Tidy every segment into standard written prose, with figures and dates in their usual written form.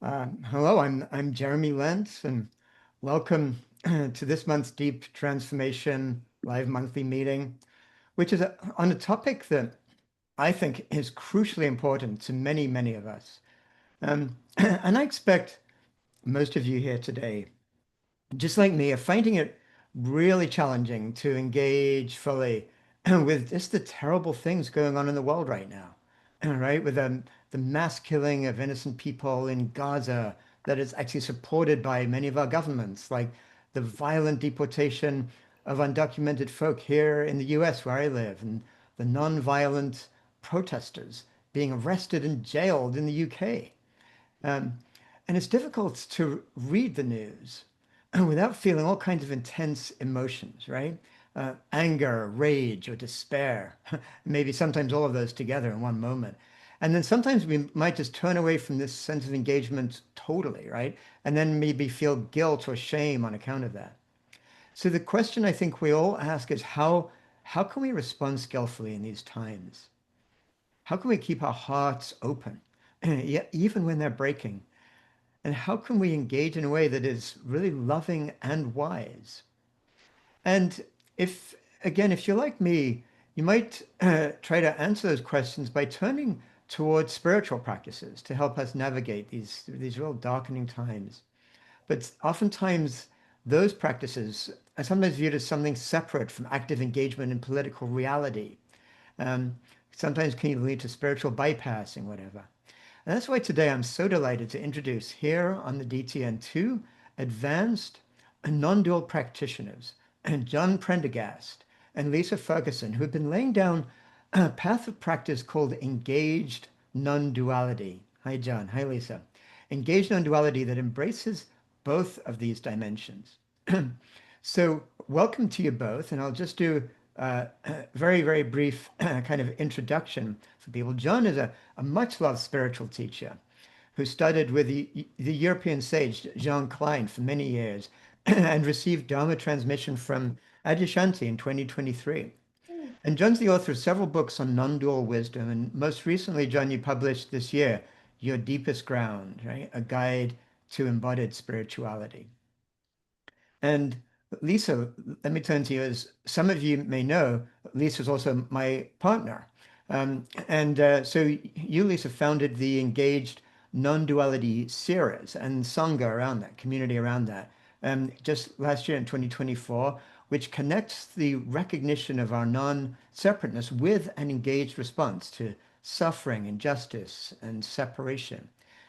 Hello, I'm Jeremy Lentz, and welcome to this month's Deep Transformation live monthly meeting, which is on a topic that I think is crucially important to many, many of us. And I expect most of you here today, just like me, are finding it really challenging to engage fully with just the terrible things going on in the world right now, right? With the mass killing of innocent people in Gaza that is actually supported by many of our governments, like the violent deportation of undocumented folk here in the US where I live, and the non-violent protesters being arrested and jailed in the UK. Um, and it's difficult to read the news without feeling all kinds of intense emotions, right? Anger, rage, or despair. Maybe sometimes all of those together in one moment. And then sometimes we might just turn away from this sense of engagement totally, right? And then maybe feel guilt or shame on account of that. So the question I think we all ask is how can we respond skillfully in these times? How can we keep our hearts open, yeah, even when they're breaking? And how can we engage in a way that is really loving and wise? And if, again, if you're like me, you might try to answer those questions by turning towards spiritual practices to help us navigate these real darkening times. But oftentimes, those practices are sometimes viewed as something separate from active engagement in political reality. Um, Sometimes can even lead to spiritual bypassing, whatever. And that's why today I'm so delighted to introduce here on the DTN two advanced non-dual practitioners, and John Prendergast and Lisa Ferguson, who have been laying down a path of practice called Engaged Nonduality. Hi, John. Hi, Lisa. Engaged Nonduality that embraces both of these dimensions. So, welcome to you both, and I'll just do a very, very brief kind of introduction for people. John is a much loved spiritual teacher who studied with the European sage Jean Klein for many years and received Dharma transmission from Adyashanti in 2023. And John's the author of several books on non-dual wisdom, and most recently, John, you published this year Your Deepest Ground, right? A Guide to Embodied Spirituality. And Lisa, let me turn to you. As some of you may know, Lisa is also my partner. So you, Lisa, founded the Engaged Non-Duality series and Sangha around that, community around that, just last year in 2024, which connects the recognition of our non-separateness with an engaged response to suffering, injustice, and separation.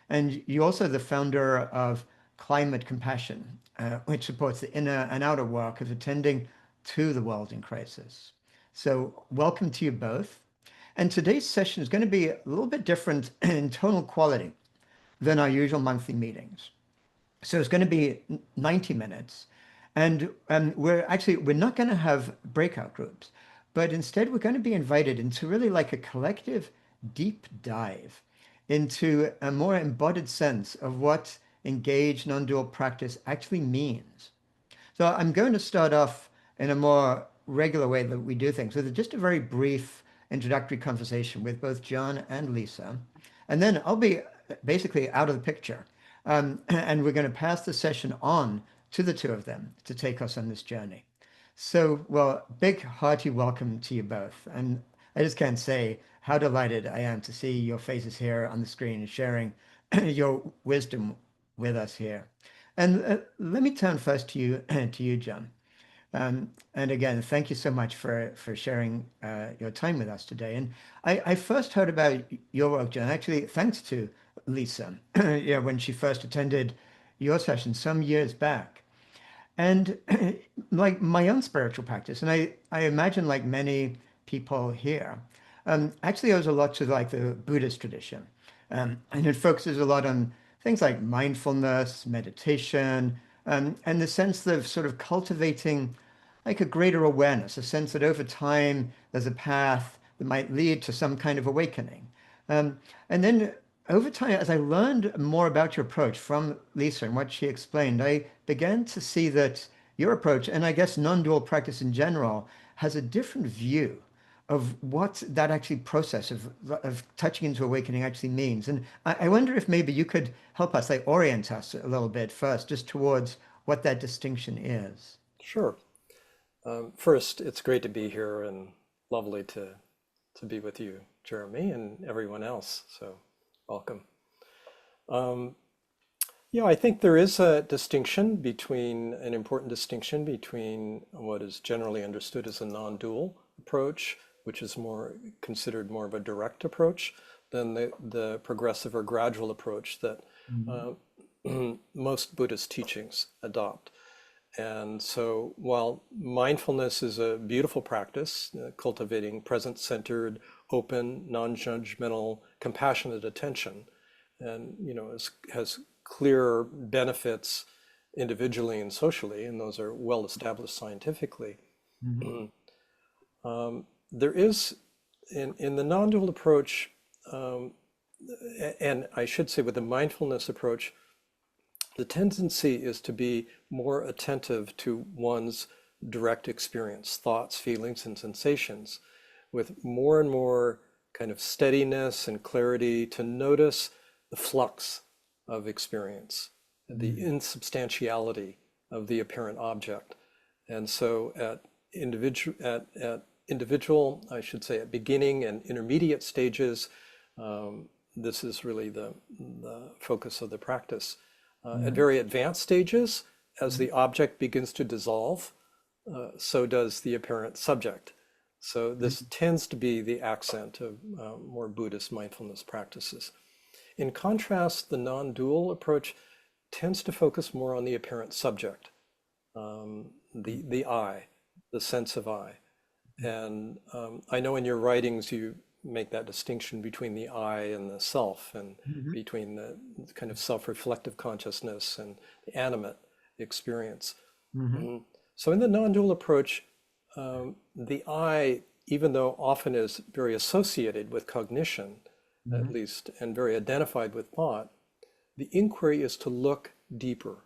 And you're also the founder of Climate Compassion, which supports the inner and outer work of attending to the world in crisis. So, welcome to you both. And today's session is going to be a little bit different in tonal quality than our usual monthly meetings. So, it's going to be 90 minutes. And we're not going to have breakout groups, but instead we're going to be invited into really like a collective deep dive into a more embodied sense of what engaged non-dual practice actually means. So I'm going to start off in a more regular way that we do things with just a very brief introductory conversation with both John and Lisa. And then I'll be basically out of the picture. And we're going to pass the session on to the two of them to take us on this journey. So, well, big hearty welcome to you both. And I just can't say how delighted I am to see your faces here on the screen and sharing your wisdom with us here. And let me turn first to you, to you, John. And again, thank you so much for sharing your time with us today. And I first heard about your work, John, actually, thanks to Lisa, yeah, when she first attended your session some years back. And like my own spiritual practice, and I imagine like many people here, actually owes a lot to like the Buddhist tradition. And it focuses a lot on things like mindfulness, meditation, and the sense of sort of cultivating like a greater awareness, a sense that over time there's a path that might lead to some kind of awakening. And then over time, as I learned more about your approach from Lisa and what she explained, I began to see that your approach, and I guess non-dual practice in general, has a different view of what that actually process of touching into awakening actually means. And I wonder if maybe you could help us, like orient us a little bit first, just towards what that distinction is. Sure. First, it's great to be here and lovely to be with you, Jeremy, and everyone else. So, welcome. Um, yeah, I think there is a distinction between an important distinction between what is generally understood as a non-dual approach, which is more considered more of a direct approach than the progressive or gradual approach that Mhm. uh, most Buddhist teachings adopt. And so while mindfulness is a beautiful practice, cultivating present-centered, open, non-judgmental, compassionate attention, and has clear benefits individually and socially, and those are well established scientifically. Mhm. There is in the non-dual approach, um, and I should say with the mindfulness approach, the tendency is to be more attentive to one's direct experience, thoughts, feelings, and sensations, with more and more kind of steadiness and clarity to notice the flux of experience, the Mhm. insubstantiality of the apparent object. And so at individual, I should say, at beginning and intermediate stages, this is really the focus of the practice. At Mhm. very advanced stages, as Mhm. the object begins to dissolve, so does the apparent subject. So this Mhm. tends to be the accent of more Buddhist mindfulness practices. In contrast, the non-dual approach tends to focus more on the apparent subject, the I, the sense of I. And I know in your writings you make that distinction between the I and the self, and Mhm. between the kind of self-reflective consciousness and the animate experience. Mhm. Mhm. So in the non-dual approach, the I, even though often is very associated with cognition, at Mhm. least, and very identified with thought, the inquiry is to look deeper.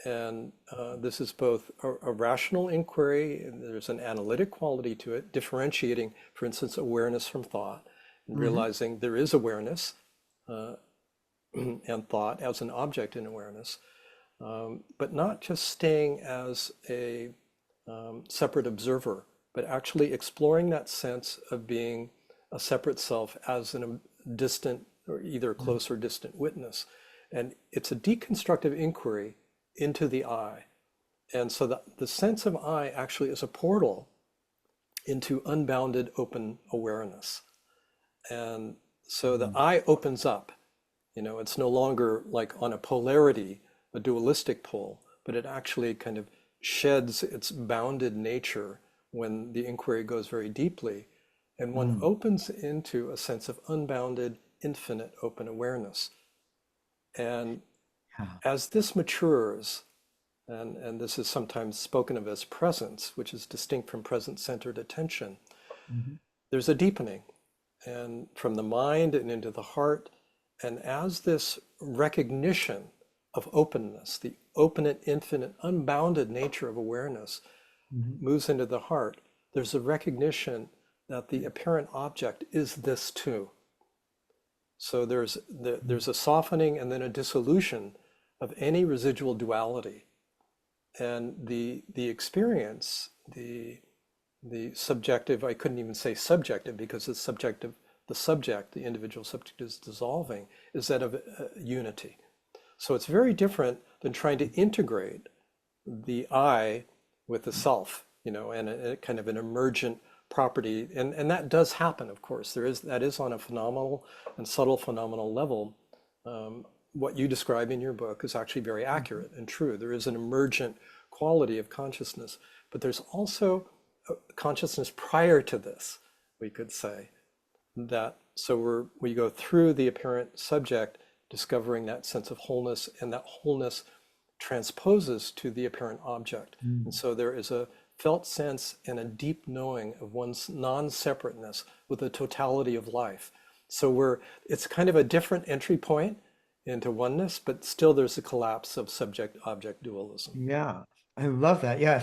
And this is both a rational inquiry, and there's an analytic quality to it, differentiating, for instance, awareness from thought, and Mhm. realizing there is awareness uh, and thought as an object in awareness, but not just staying as a separate observer, but actually exploring that sense of being a separate self as a distant or either Mhm. close or distant witness. And it's a deconstructive inquiry into the I. And so the sense of I actually is a portal into unbounded open awareness. And so the Mhm. I opens up. It's no longer like on a polarity, a dualistic pole, but it actually kind of sheds its bounded nature when the inquiry goes very deeply. And one Mhm. opens into a sense of unbounded, infinite open awareness. And Yeah. as this matures, and this is sometimes spoken of as presence, which is distinct from present-centered attention, Mhm. there's a deepening and from the mind and into the heart. And as this recognition of openness, the open and infinite, unbounded nature of awareness Mhm. moves into the heart, there's a recognition that the apparent object is this too. So there's a softening and then a dissolution of any residual duality. And the experience, the subjective, I couldn't even say subjective because it's subjective, the subject, the individual subject is dissolving, is that of unity. So it's very different than trying to integrate the I with the self, and a kind of an emergent property. And that does happen, of course. That is on a phenomenal and subtle phenomenal level. What you describe in your book is actually very Mhm. accurate and true. There is an emergent quality of consciousness, but there's also consciousness prior to this, we could say. That so we go through the apparent subject, discovering that sense of wholeness, and that wholeness transposes to the apparent object. And Mhm. so there is a felt sense and a deep knowing of one's non-separateness with the totality of life. So it's kind of a different entry point into oneness, but still there's a collapse of subject-object dualism. Yeah, I love that. Yeah,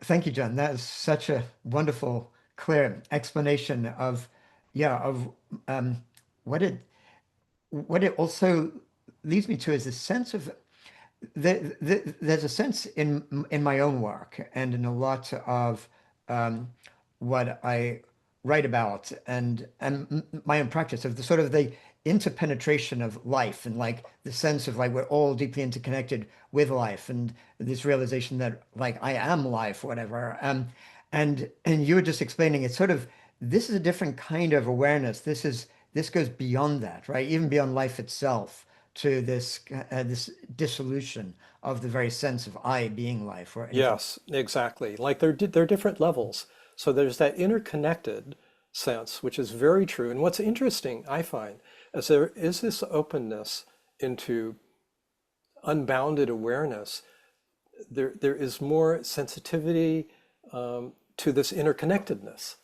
thank you, John. That is such a wonderful clear explanation of, yeah, of um, what it also leads me to is a sense of there's a sense in my own work and in a lot of um, what I write about and my own practice of the sort of the interpenetration of life and like the sense of like we're all deeply interconnected with life and this realization that like I am life, whatever. And you were just explaining it's sort of this is a different kind of awareness. This goes beyond that, right? Even beyond life itself to this dissolution of the very sense of I being life or anything. Yes, exactly. Like they're different levels. So there's that interconnected sense, which is very true. And what's interesting, I find, is there is this openness into unbounded awareness. There is more sensitivity to this interconnectedness,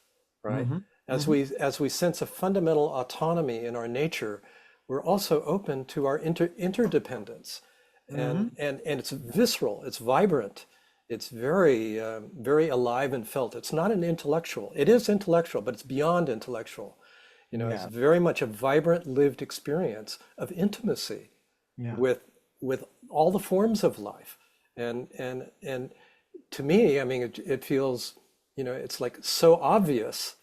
right? Hmm. As we sense a fundamental autonomy in our nature, we're also open to our interdependence, Hmm. and it's visceral, it's vibrant, it's very very alive and felt. It's not an intellectual. It is intellectual, but it's beyond intellectual. It's Yeah, very much a vibrant, lived experience of intimacy yeah. with with all the forms of life, and to me, I mean, it feels, it's like so obvious.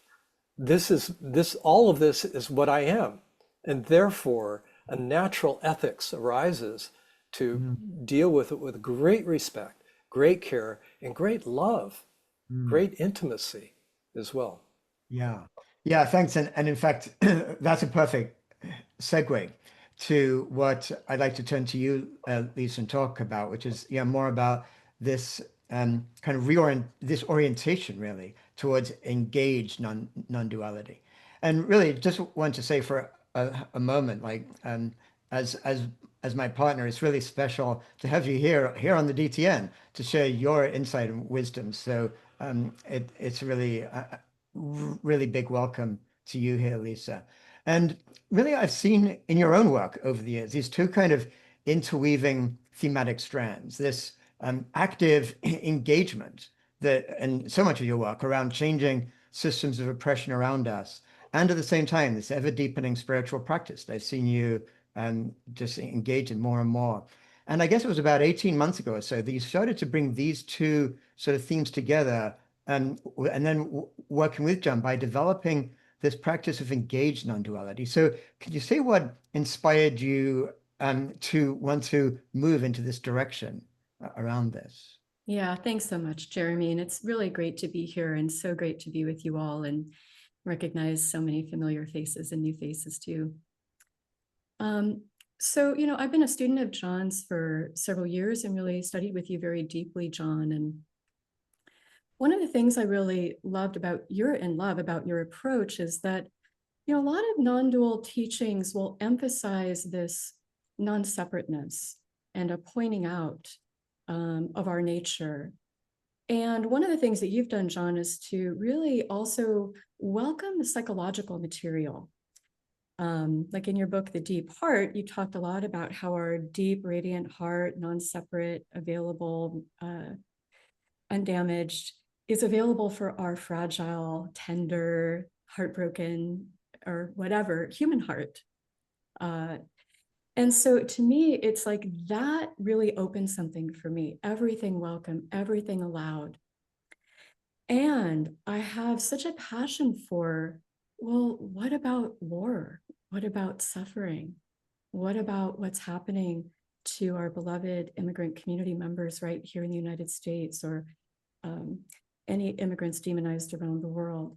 All of this is what I am. And therefore, a natural ethics arises to Mm, deal with it with great respect, great care, and great love, mm. great intimacy as well. Yeah. Yeah, thanks. And in fact, that's a perfect segue to what I'd like to turn to you, Lisa, and talk about, which is yeah, more about this kind of this orientation really towards engaged non-duality. And really just want to say for a moment, like as as as my partner, it's really special to have you here on the DTN to share your insight and wisdom. So it's really really big welcome to you here, Lisa. And really, I've seen in your own work over the years these two kind of interweaving thematic strands, this active engagement that, and so much of your work around changing systems of oppression around us, and at the same time, this ever deepening spiritual practice that I've seen you just engage in more and more. And I guess it was about 18 months ago or so that you started to bring these two sort of themes together and then working with John by developing this practice of engaged non-duality. So, could you say what inspired you to want to move into this direction around this? Yeah, thanks so much, Jeremy. And it's really great to be here and so great to be with you all and recognize so many familiar faces and new faces too. Um, I've been a student of John's for several years and really studied with you very deeply, John. And one of the things I really loved about your approach is that, a lot of non-dual teachings will emphasize this non-separateness and a pointing out of our nature. And one of the things that you've done, John, is to really also welcome the psychological material. Like in your book, The Deep Heart, you talked a lot about how our deep, radiant heart, non-separate, available, undamaged, is available for our fragile, tender, heartbroken, or whatever, human heart. And so to me, it's like that really opened something for me. Everything welcome, everything allowed. And I have such a passion for, well, what about war? What about suffering? What about what's happening to our beloved immigrant community members right here in the United States or um, any immigrants demonized around the world?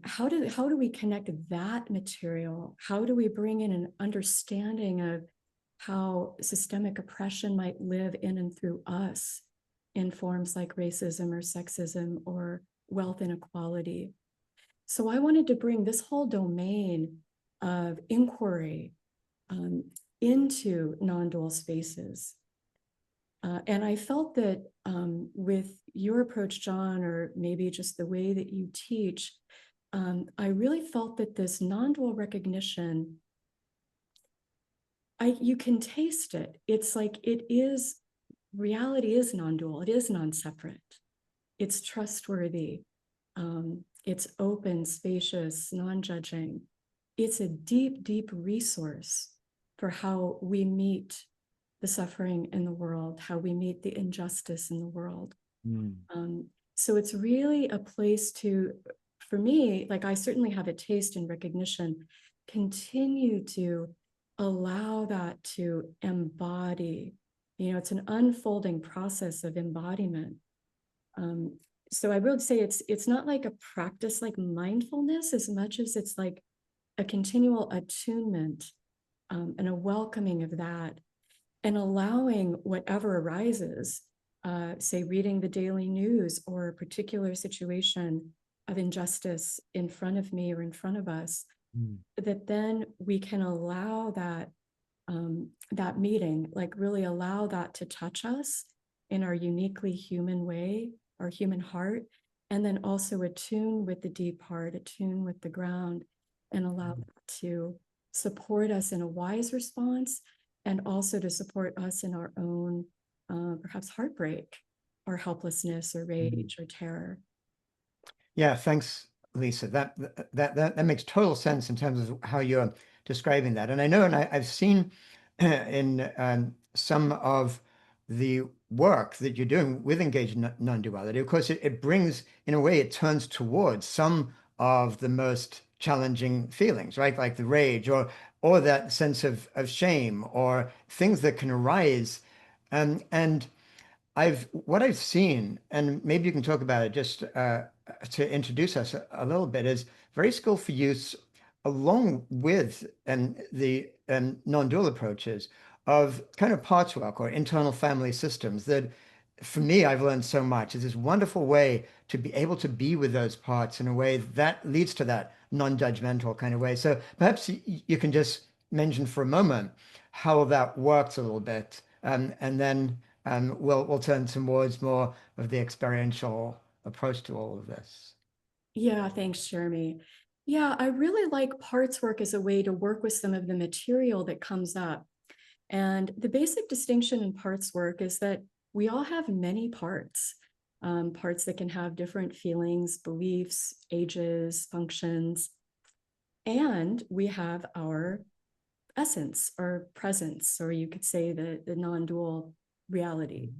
How do we connect that material? How do we bring in an understanding of how systemic oppression might live in and through us in forms like racism or sexism or wealth inequality? So I wanted to bring this whole domain of inquiry into non-dual spaces. And I felt that with your approach, John, or maybe just the way that you teach, I really felt that this non-dual recognition, you can taste it. It's like reality is non-dual. It is non-separate. It's trustworthy. It's open, spacious, non-judging. It's a deep, deep resource for how we meet the suffering in the world, how we meet the injustice in the world. So it's really a place to, for me, like I certainly have a taste and recognition, continue to allow that to embody. It's an unfolding process of embodiment. So I would say it's not like a practice like mindfulness as much as it's like a continual attunement, and a welcoming of that, and allowing whatever arises, say reading the daily news or a particular situation of injustice in front of me or in front of us, that then we can allow that meeting, like really allow that to touch us in our uniquely human way, our human heart, and then also attune with the deep heart, attune with the ground, and allow that to support us in a wise response, and also to support us in our own perhaps heartbreak or helplessness or rage or terror. Yeah, thanks, Lisa. That makes total sense in terms of how you're describing that. And I know, and I've seen in some of the work that you're doing with engaged non-duality. Of course, it brings, in a way, it turns towards some of the most challenging feelings, right? Like the rage or that sense of shame or things that can arise. And what I've seen, and maybe you can talk about it just to introduce us a little bit, is very skillful use along with the non-dual approaches of kind of parts work or internal family systems that for me I've learned so much. Is this wonderful way to be able to be with those parts in a way that leads to that non-judgmental kind of way. So perhaps you can just mention for a moment how that works a little bit, and then we'll turn towards more of the experiential approach to all of this. Yeah, thanks, Jeremy. Yeah, I really like parts work as a way to work with some of the material that comes up. And the basic distinction in parts work is that we all have many parts, parts that can have different feelings, beliefs, ages, functions. And we have our essence or presence, or you could say the non-dual reality.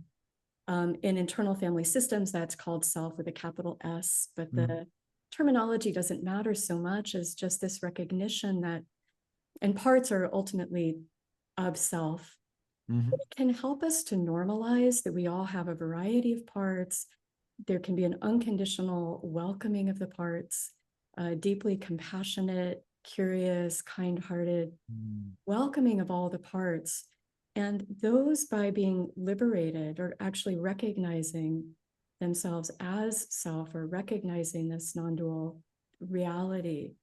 In internal family systems, that's called self with a capital S, but the terminology doesn't matter so much as just this recognition that, and parts are ultimately of self. Mm-hmm. It can help us to normalize that we all have a variety of parts. There can be an unconditional welcoming of the parts, deeply compassionate, curious, kind-hearted welcoming of all the parts. And those, by being liberated or actually recognizing themselves as self or recognizing this non-dual reality,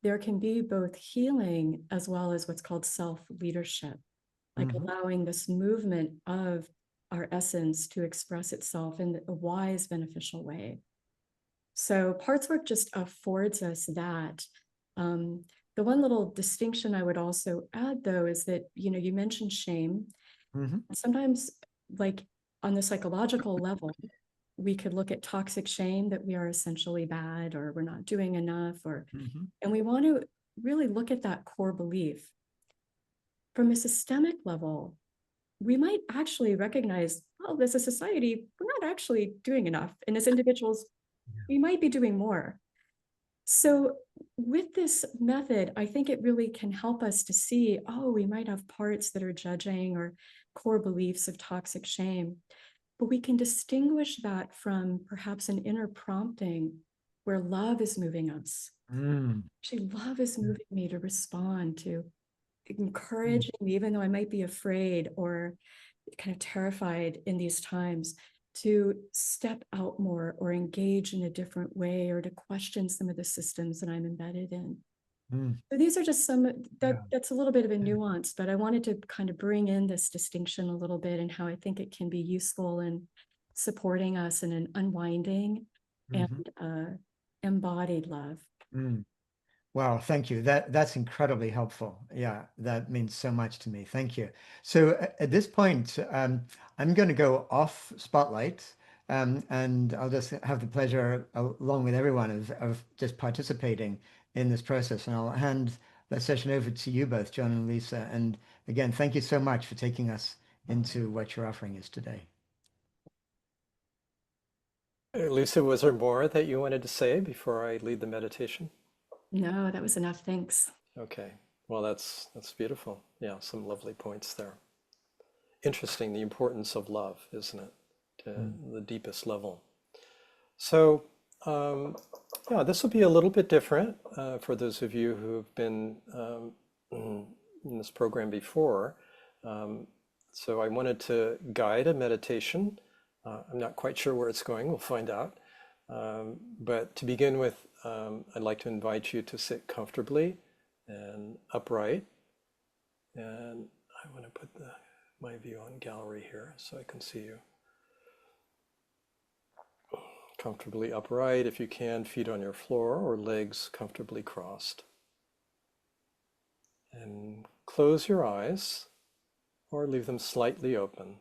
there can be both healing as well as what's called self-leadership, like allowing this movement of our essence to express itself in a wise, beneficial way. So parts work just affords us that. The one little distinction I would also add, though, is that, you mentioned shame. Sometimes, like on the psychological level, we could look at toxic shame, that we are essentially bad or we're not doing enough, and we want to really look at that core belief. From a systemic level, we might actually recognize, well, as a society, we're not actually doing enough. And as individuals, we might be doing more. So with this method, I think it really can help us to see, oh, we might have parts that are judging or core beliefs of toxic shame, but we can distinguish that from perhaps an inner prompting where love is moving us. Actually, love is moving me to respond, to encouraging me, even though I might be afraid or kind of terrified in these times, to step out more or engage in a different way or to question some of the systems that I'm embedded in. So these are just that's a little bit of a nuance, but I wanted to kind of bring in this distinction a little bit and how I think it can be useful in supporting us in an unwinding and embodied love. Wow, thank you. That's incredibly helpful. Yeah, that means so much to me. Thank you. So at this point, I'm going to go off spotlight And I'll just have the pleasure, along with everyone, of just participating in this process. And I'll hand the session over to you both, John and Lisa. And again, thank you so much for taking us into what your offering is today. Lisa, was there more that you wanted to say before I lead the meditation? No, that was enough. Thanks. Okay. Well, that's beautiful. Yeah, some lovely points there. Interesting, the importance of love, isn't it? To the deepest level. So, yeah, this will be a little bit different for those of you who've been in this program before. So I wanted to guide a meditation. I'm not quite sure where it's going. We'll find out. But to begin with, I'd like to invite you to sit comfortably and upright. And I want to put my view on gallery here so I can see you. Comfortably upright if you can, feet on your floor or legs comfortably crossed. And close your eyes or leave them slightly open.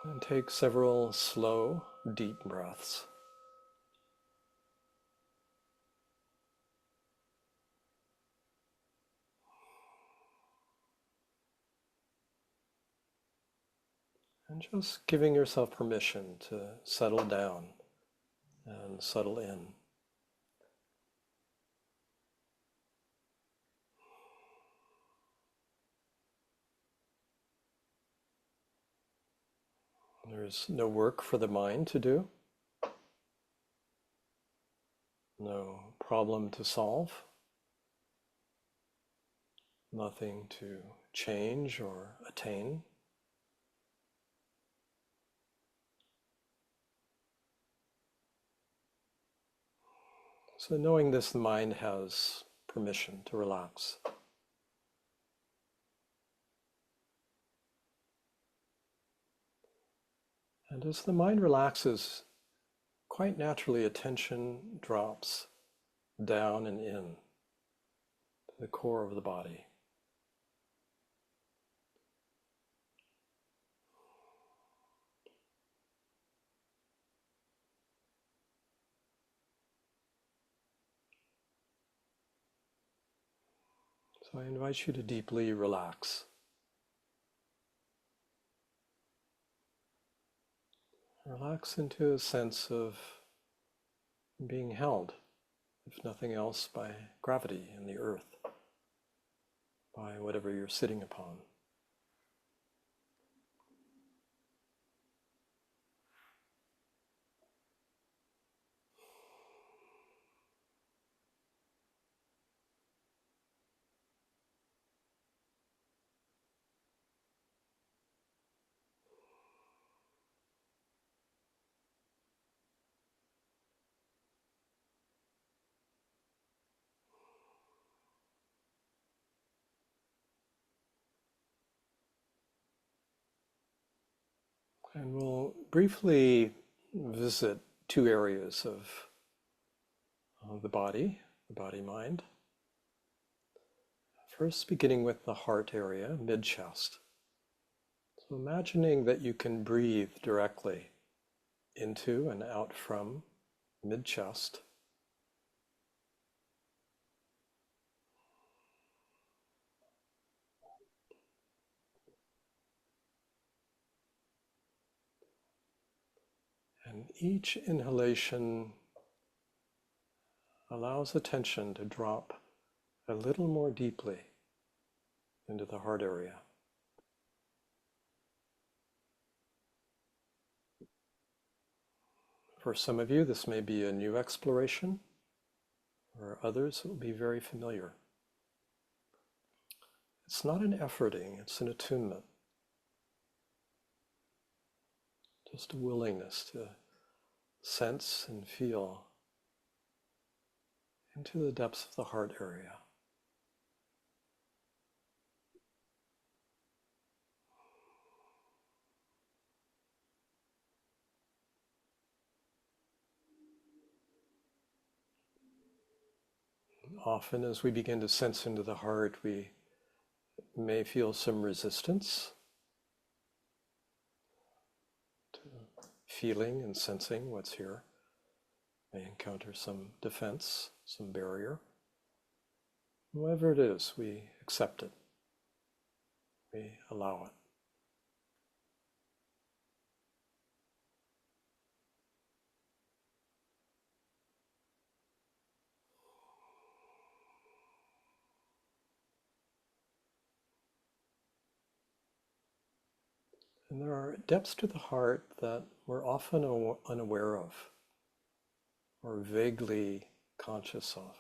And take several slow, deep breaths. And just giving yourself permission to settle down and settle in. There's no work for the mind to do, no problem to solve, nothing to change or attain. So knowing this, the mind has permission to relax. And as the mind relaxes, quite naturally attention drops down and in to the core of the body. So I invite you to deeply relax. Relax into a sense of being held, if nothing else, by gravity in the earth, by whatever you're sitting upon. And we'll briefly visit two areas of the body-mind. First, beginning with the heart area, mid-chest. So imagining that you can breathe directly into and out from mid-chest. And each inhalation allows attention to drop a little more deeply into the heart area. For some of you, this may be a new exploration. For others, it will be very familiar. It's not an efforting, it's an attunement. Just a willingness to sense and feel into the depths of the heart area. often as we begin to sense into the heart, we may feel some resistance to feeling and sensing what's here. May encounter some defense, some barrier. Whatever it is, we accept it. We allow it. And there are depths to the heart that we're often unaware of or vaguely conscious of.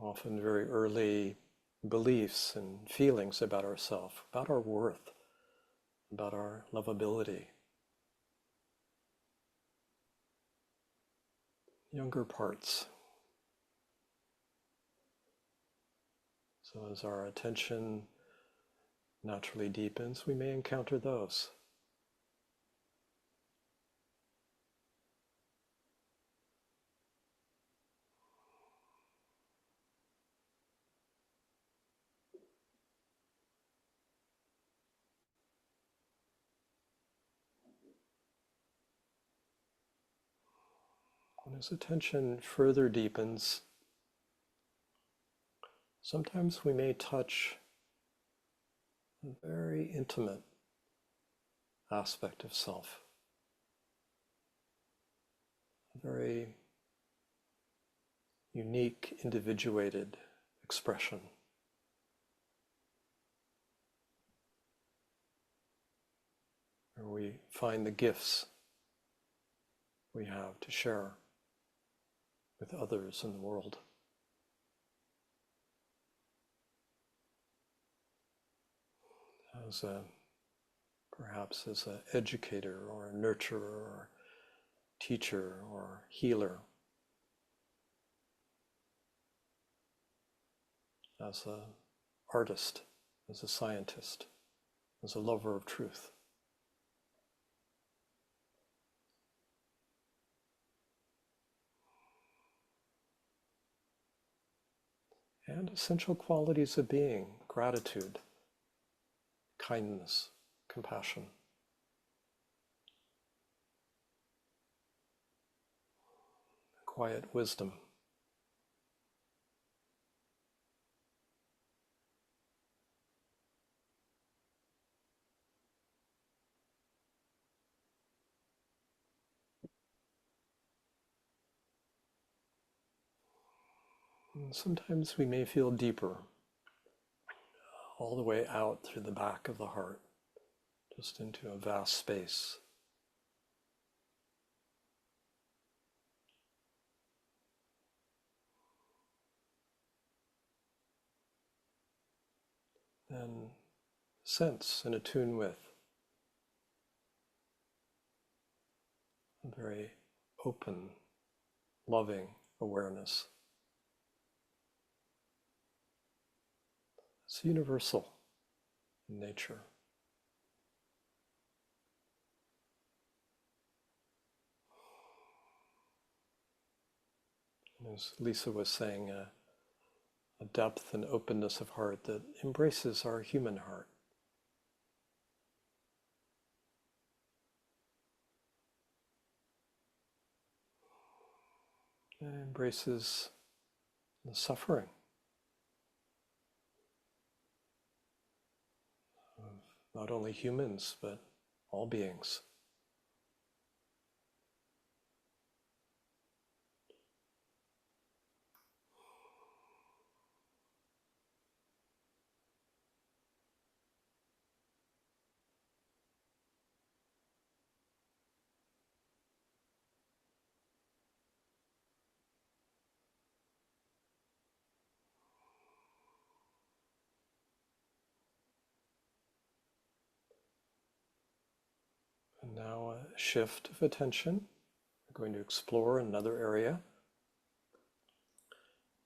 Often very early beliefs and feelings about ourselves, about our worth, about our lovability. Younger parts. So as our attention naturally deepens, we may encounter those. And as attention further deepens, sometimes we may touch a very intimate aspect of self, a very unique, individuated expression. Where we find the gifts we have to share with others in the world. Perhaps as an educator or a nurturer or teacher or healer, as an artist, as a scientist, as a lover of truth. And essential qualities of being: gratitude, kindness, compassion. Quiet wisdom. And sometimes we may feel deeper, all the way out through the back of the heart, just into a vast space. And sense and attune with a very open, loving awareness. It's universal in nature. And as Lisa was saying, a depth and openness of heart that embraces our human heart. And embraces the suffering of not only humans, but all beings. And now a shift of attention. We're going to explore another area.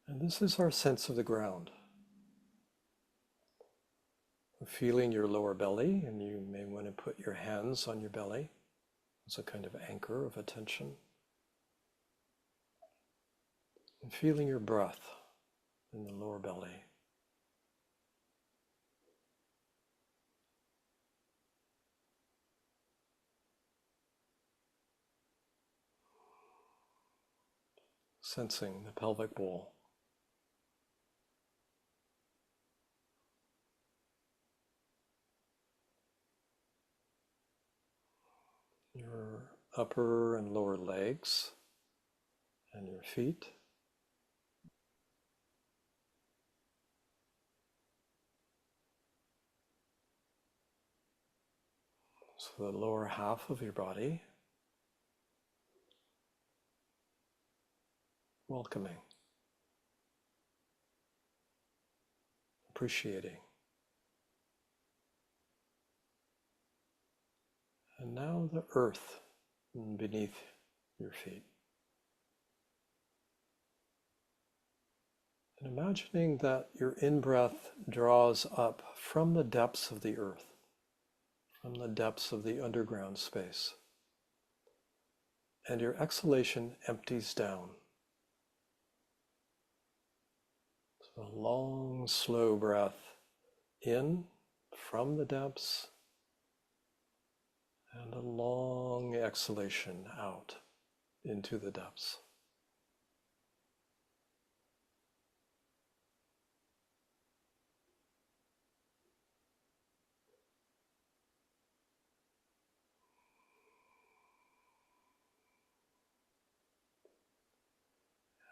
And this is our sense of the ground. feeling your lower belly, and you may want to put your hands on your belly as a kind of anchor of attention. And feeling your breath in the lower belly. Sensing the pelvic bowl. Your upper and lower legs and your feet. So the lower half of your body, welcoming, appreciating. And now the earth beneath your feet. And imagining that your in-breath draws up from the depths of the earth, from the depths of the underground space. And your exhalation empties down. So a long, slow breath in from the depths, and a long exhalation out into the depths.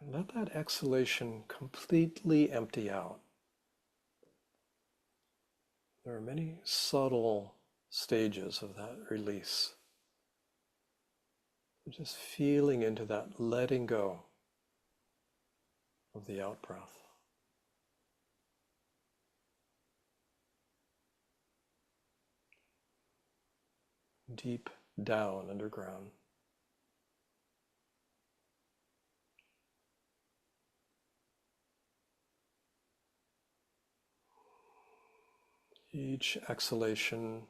And let that exhalation completely empty out. There are many subtle stages of that release. Just feeling into that letting go of the out-breath. Deep down underground. Each exhalation,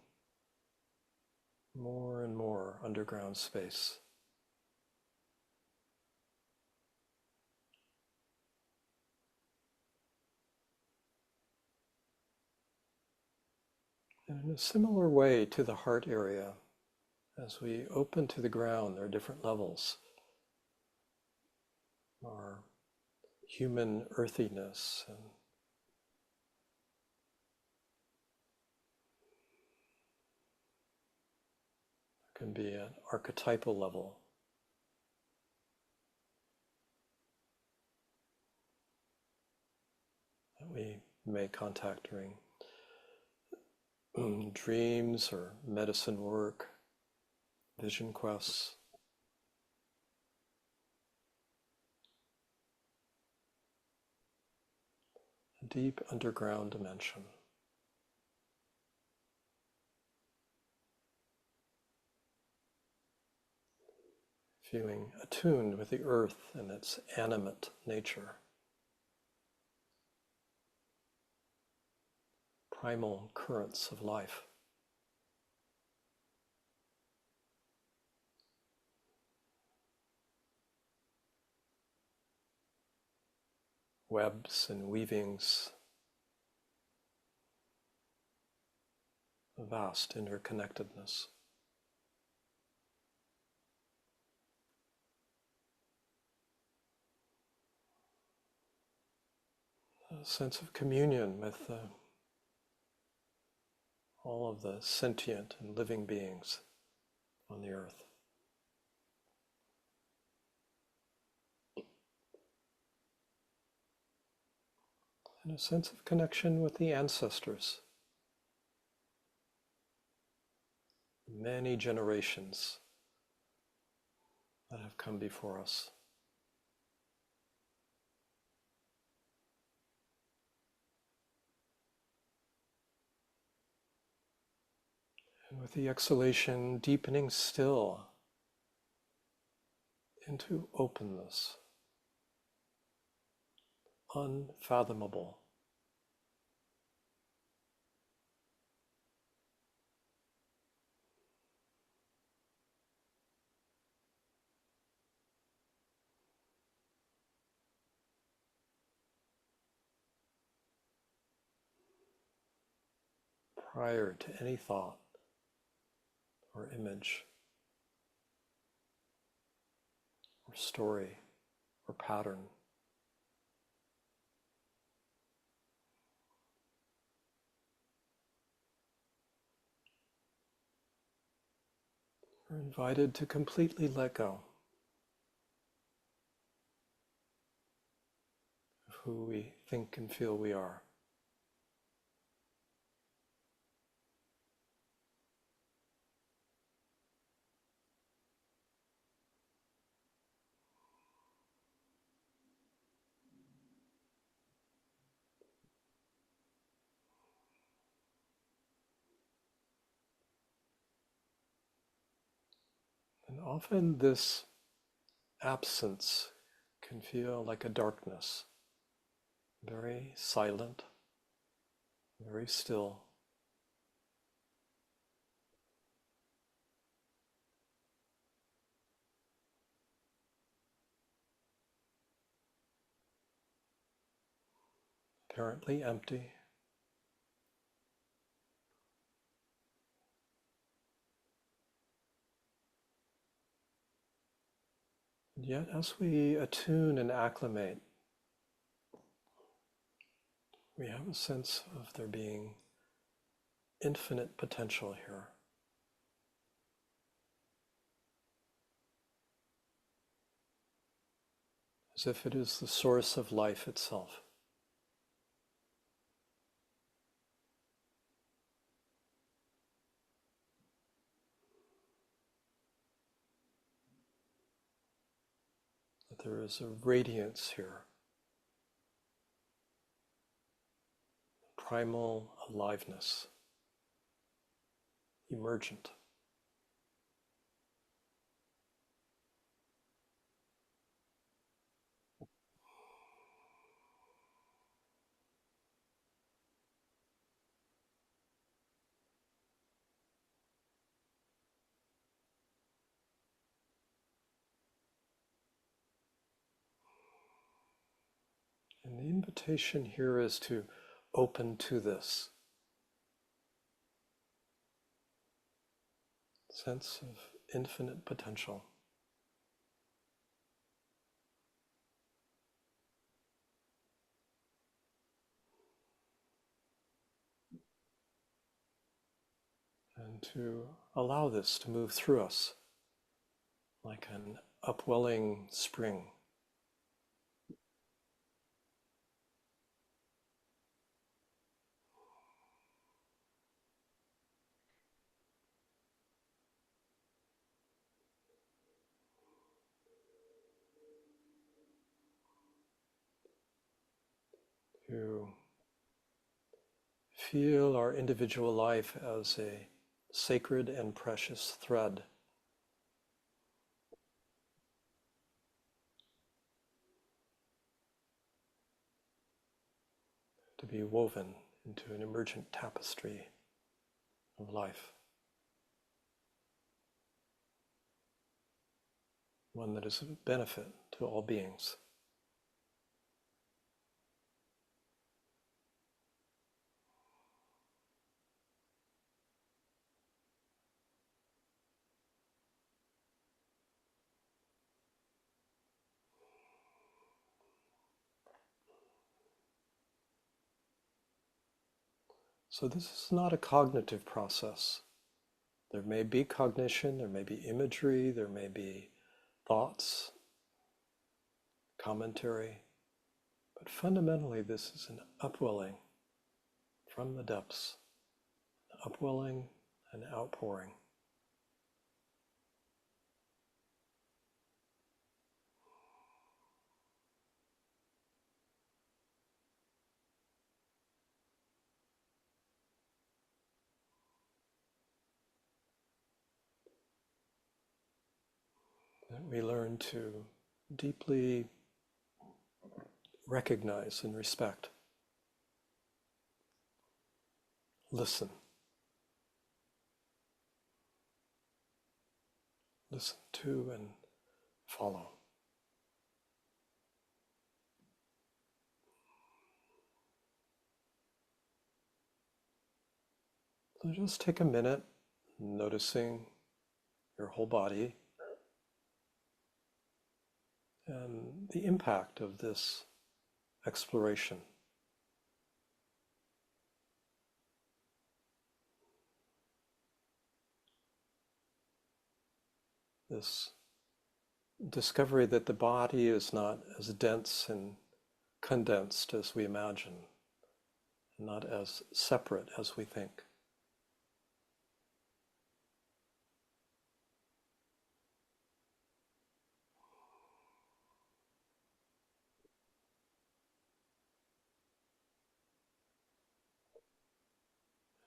more and more underground space. And in a similar way to the heart area, as we open to the ground, there are different levels. Our human earthiness and can be an archetypal level. That we may contact during dreams or medicine work, vision quests. A deep underground dimension. Feeling attuned with the earth and its animate nature. Primal currents of life. Webs and weavings. A vast interconnectedness. A sense of communion with all of the sentient and living beings on the earth. And a sense of connection with the ancestors. Many generations that have come before us. And with the exhalation, deepening still into openness, unfathomable. prior to any thought or image or story or pattern. We're invited to completely let go of who we think and feel we are. And often this absence can feel like a darkness, very silent, very still. Apparently empty. And yet, as we attune and acclimate, we have a sense of there being infinite potential here. As if it is the source of life itself. That there is a radiance here, primal aliveness, emergent. And the invitation here is to open to this sense of infinite potential. And to allow this to move through us like an upwelling spring. To feel our individual life as a sacred and precious thread. To be woven into an emergent tapestry of life. One that is of benefit to all beings. So this is not a cognitive process. There may be cognition, there may be imagery, there may be thoughts, commentary, but fundamentally this is an upwelling from the depths, upwelling and outpouring. That we learn to deeply recognize and respect. Listen. Listen to and follow. So just take a minute noticing your whole body and the impact of this exploration. This discovery that the body is not as dense and condensed as we imagine, not as separate as we think.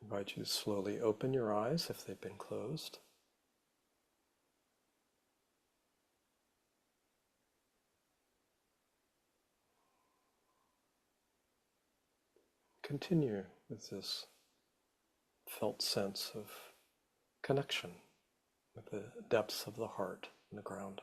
I invite you to slowly open your eyes if they've been closed. Continue with this felt sense of connection with the depths of the heart and the ground.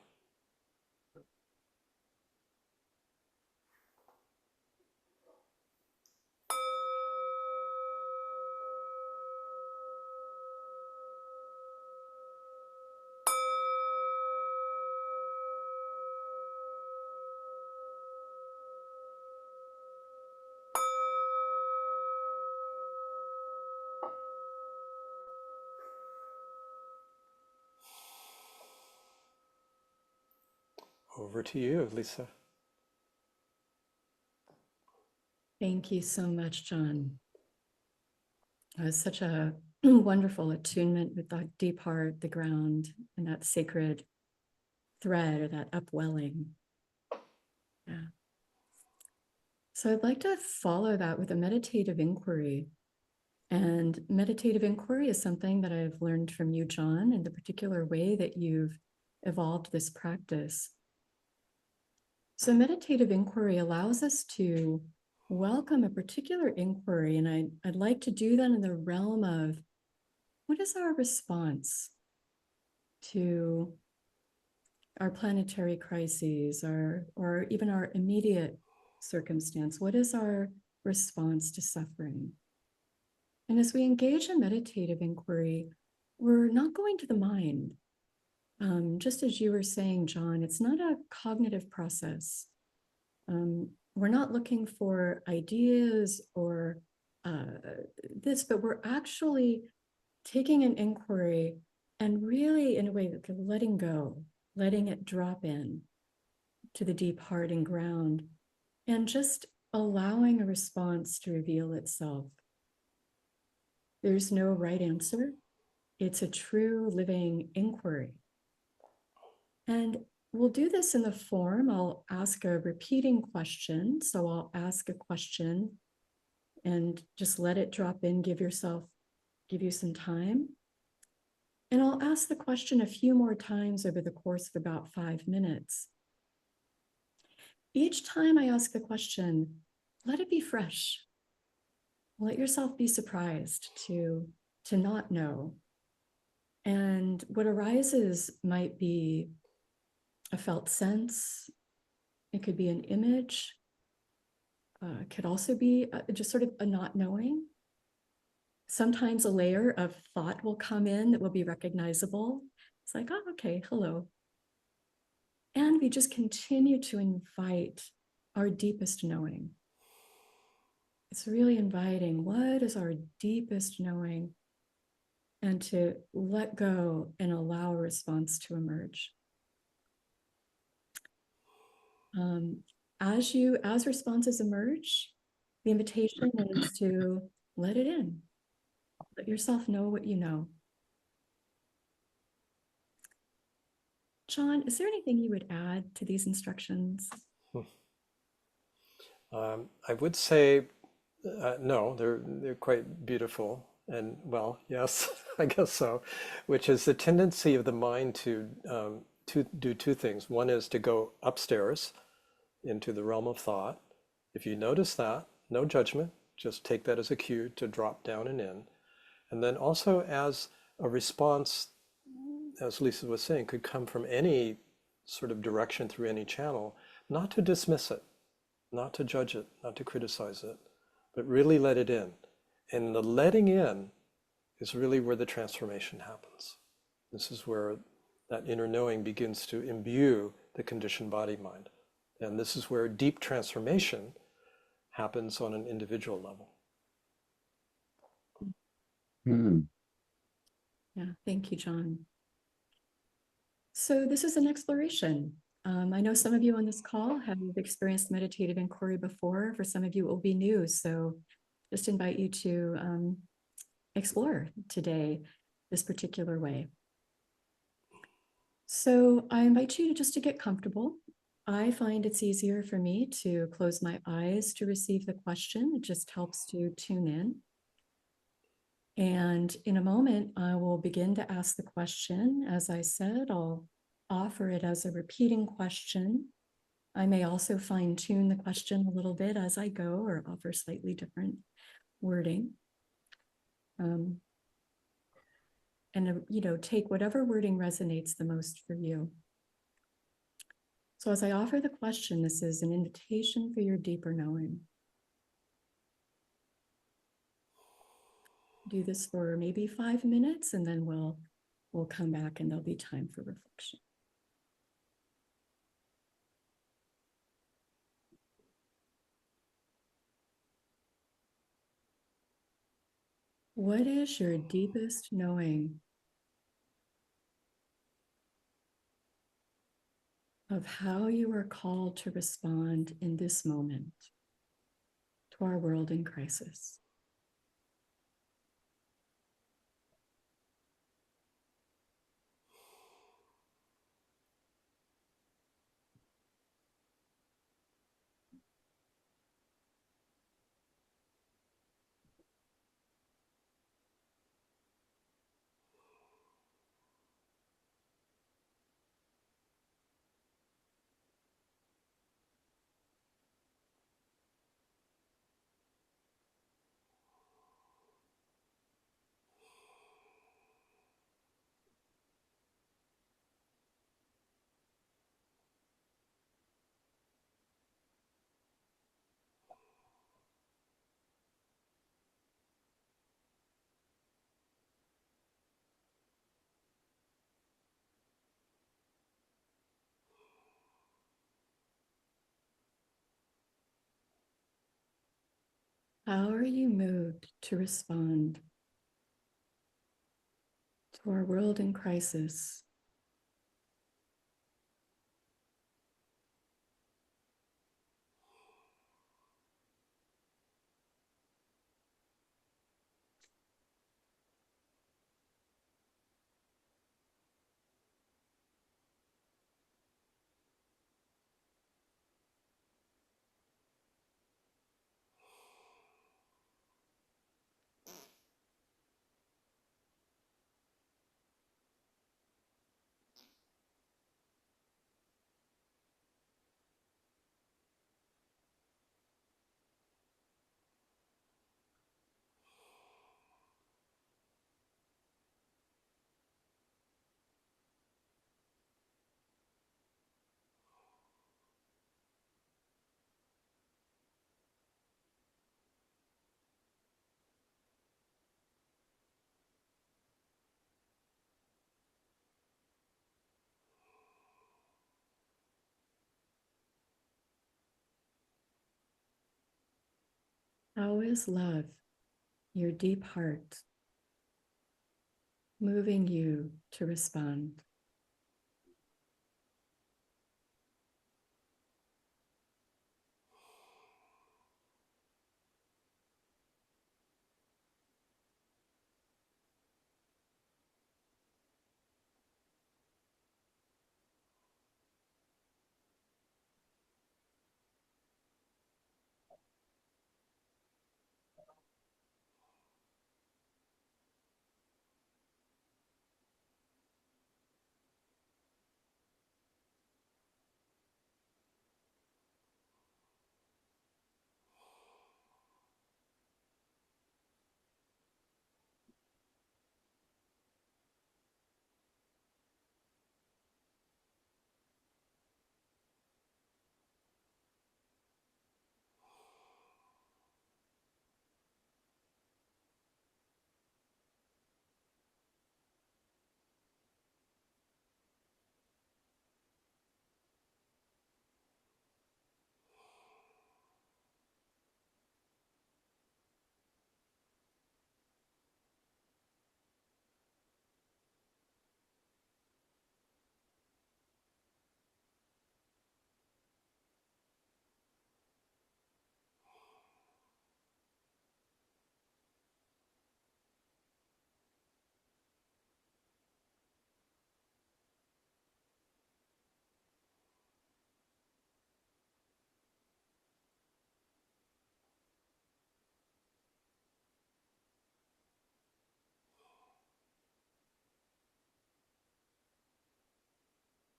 Over to you, Lisa. Thank you so much, John. It was such a wonderful attunement with the deep heart, the ground, and that sacred thread or that upwelling. Yeah. So I'd like to follow that with a meditative inquiry. And meditative inquiry is something that I've learned from you, John, in the particular way that you've evolved this practice. So meditative inquiry allows us to welcome a particular inquiry, and I'd like to do that in the realm of what is our response to our planetary crises or even our immediate circumstance? What is our response to suffering? And as we engage in meditative inquiry, we're not going to the mind. Just as you were saying, John, it's not a cognitive process. We're not looking for ideas or this, but we're actually taking an inquiry and really, in a way, letting go, letting it drop in to the deep heart and ground, and just allowing a response to reveal itself. There's no right answer. It's a true living inquiry. And we'll do this in the form, I'll ask a repeating question. So I'll ask a question and just let it drop in, give you some time. And I'll ask the question a few more times over the course of about 5 minutes. Each time I ask the question, let it be fresh. Let yourself be surprised to not know. And what arises might be a felt sense. It could be an image. It could also be just sort of a not knowing. Sometimes a layer of thought will come in that will be recognizable. It's like, oh, okay, hello. And we just continue to invite our deepest knowing. It's really inviting what is our deepest knowing, and to let go and allow a response to emerge. As responses emerge, the invitation is to let it in. Let yourself know what you know. John, is there anything you would add to these instructions? I would say no, they're quite beautiful, and well, yes, I guess so. Which is the tendency of the mind to do two things. One is to go upstairs into the realm of thought. If you notice that, no judgment, just take that as a cue to drop down and in. And then also as a response, as Lisa was saying, could come from any sort of direction through any channel, not to dismiss it, not to judge it, not to criticize it, but really let it in. And the letting in is really where the transformation happens. This is where that inner knowing begins to imbue the conditioned body mind. And this is where deep transformation happens on an individual level. Yeah, thank you, John. So this is an exploration. I know some of you on this call have experienced meditative inquiry before. For some of you, it will be new. So just invite you to explore today this particular way. So I invite you just to get comfortable. I find it's easier for me to close my eyes to receive the question. It just helps to tune in. And in a moment, I will begin to ask the question. As I said, I'll offer it as a repeating question. I may also fine tune the question a little bit as I go or offer slightly different wording. And take whatever wording resonates the most for you. So as I offer the question, this is an invitation for your deeper knowing. Do this for maybe 5 minutes, and then we'll come back and there'll be time for reflection. What is your deepest knowing of how you are called to respond in this moment to our world in crisis? How are you moved to respond to our world in crisis? How is love, your deep heart, moving you to respond?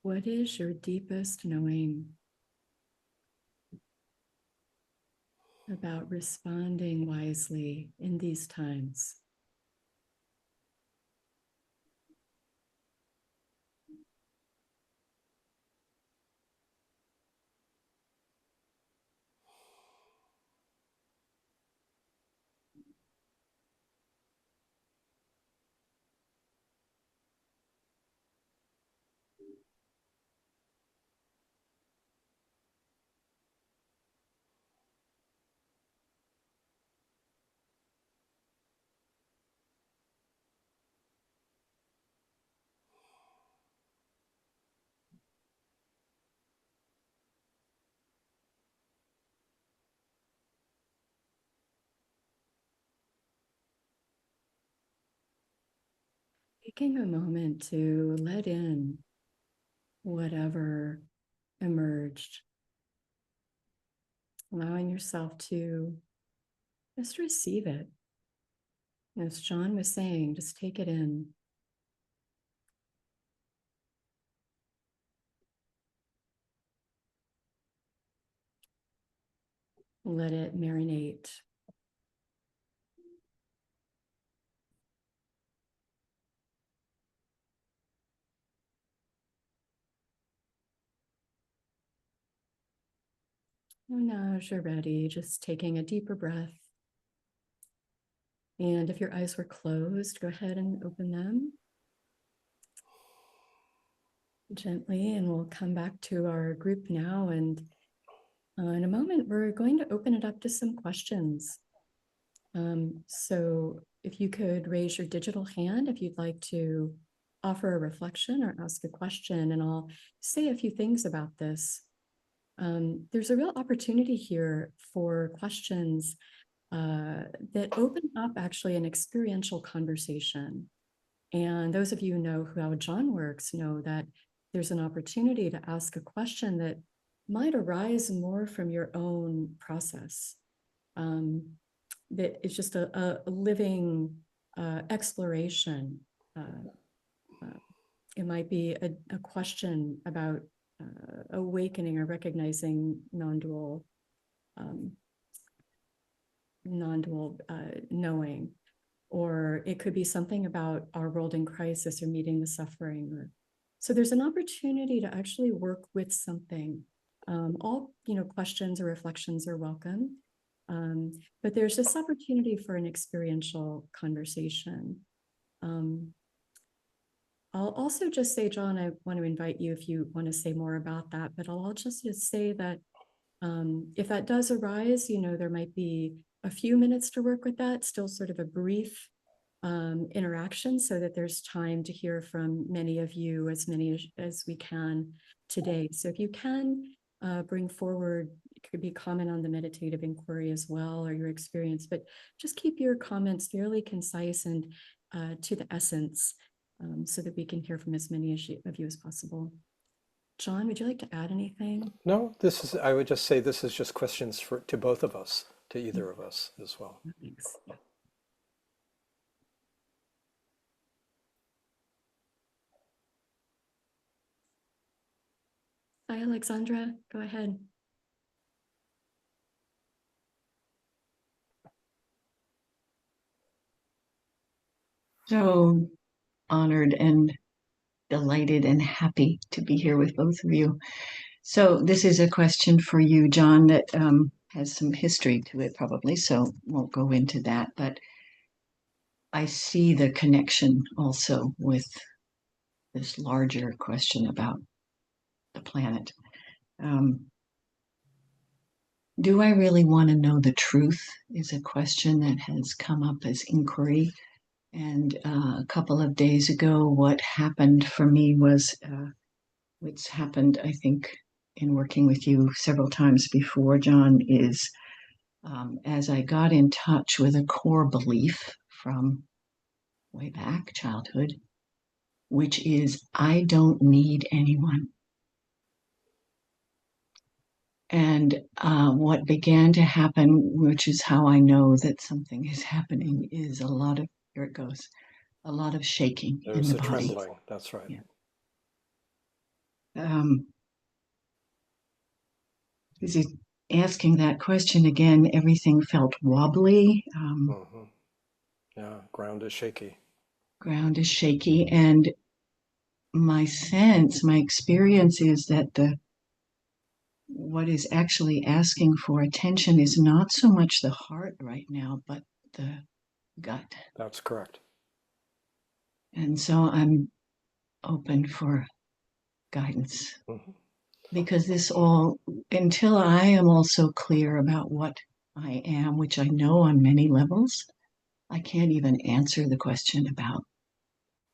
What is your deepest knowing about responding wisely in these times? Taking a moment to let in whatever emerged, allowing yourself to just receive it. As John was saying, just take it in. Let it marinate. And now, as you're ready, just taking a deeper breath. And if your eyes were closed, go ahead and open them gently, and we'll come back to our group now. And in a moment, we're going to open it up to some questions. So if you could raise your digital hand if you'd like to offer a reflection or ask a question, and I'll say a few things about this. There's a real opportunity here for questions that open up actually an experiential conversation. And those of you who know how John works know that there's an opportunity to ask a question that might arise more from your own process. That is just a living exploration. It might be a question about awakening or recognizing non-dual knowing, or it could be something about our world in crisis or meeting the suffering. So there's an opportunity to actually work with something. All questions or reflections are welcome, but there's this opportunity for an experiential conversation. I'll also just say, John, I want to invite you if you want to say more about that, but I'll just say that if that does arise, there might be a few minutes to work with that, still sort of a brief interaction, so that there's time to hear from many of you, as many as we can today. So if you can bring forward, it could be comment on the meditative inquiry as well, or your experience, but just keep your comments fairly concise and to the essence, so that we can hear from as many of you as possible. John, would you like to add anything? No, I would just say this is just questions to both of us, to either of us as well. Thanks. Hi, Alexandra, go ahead. So honored and delighted and happy to be here with both of you. So this is a question for you, John, that has some history to it probably, so won't go into that, but I see the connection also with this larger question about the planet. Do I really want to know the truth is a question that has come up as inquiry. And a couple of days ago, what happened for me was, what's happened, I think, in working with you several times before, John, is as I got in touch with a core belief from way back, childhood, which is I don't need anyone. And what began to happen, which is how I know that something is happening, is a lot of, here it goes, a lot of shaking There's in the a body. trembling, that's right. Yeah. um, as he's asking that question again, everything felt wobbly. Yeah, ground is shaky. Ground is shaky, and my experience is that what is actually asking for attention is not so much the heart right now, but the gut. That's correct. And so I'm open for guidance. Because this all, until I am also clear about what I am, which I know on many levels, I can't even answer the question about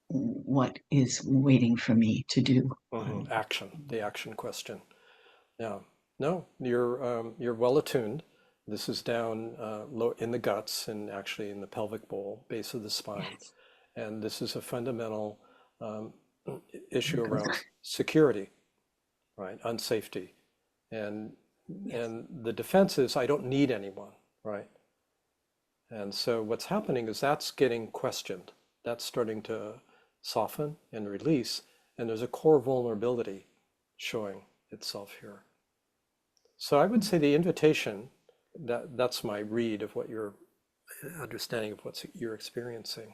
what is waiting for me to do. Action, the action question. Yeah, no, you're well attuned. This is down low in the guts and actually in the pelvic bowl, base of the spine. Yes. And this is a fundamental issue around security, right? Unsafety. And and the defense is I don't need anyone, right? And so what's happening is that's getting questioned. That's starting to soften and release. And there's a core vulnerability showing itself here. So I would say the invitation, that's my read of what you're understanding of what you're experiencing.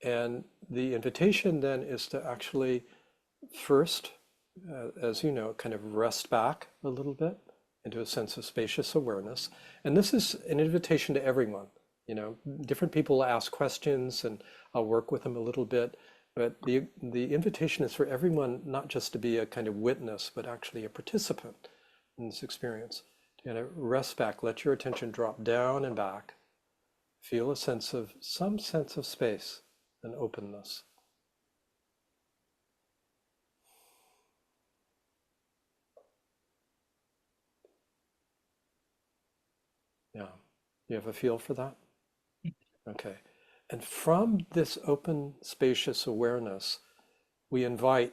And the invitation then is to actually first, as you know, kind of rest back a little bit into a sense of spacious awareness. And this is an invitation to everyone. You know, different people ask questions and I'll work with them a little bit. But the invitation is for everyone not just to be a kind of witness, but actually a participant in this experience. To kind of rest back, let your attention drop down and back. Feel a sense of some sense of space and openness. Yeah. You have a feel for that? Okay. And from this open, spacious awareness, we invite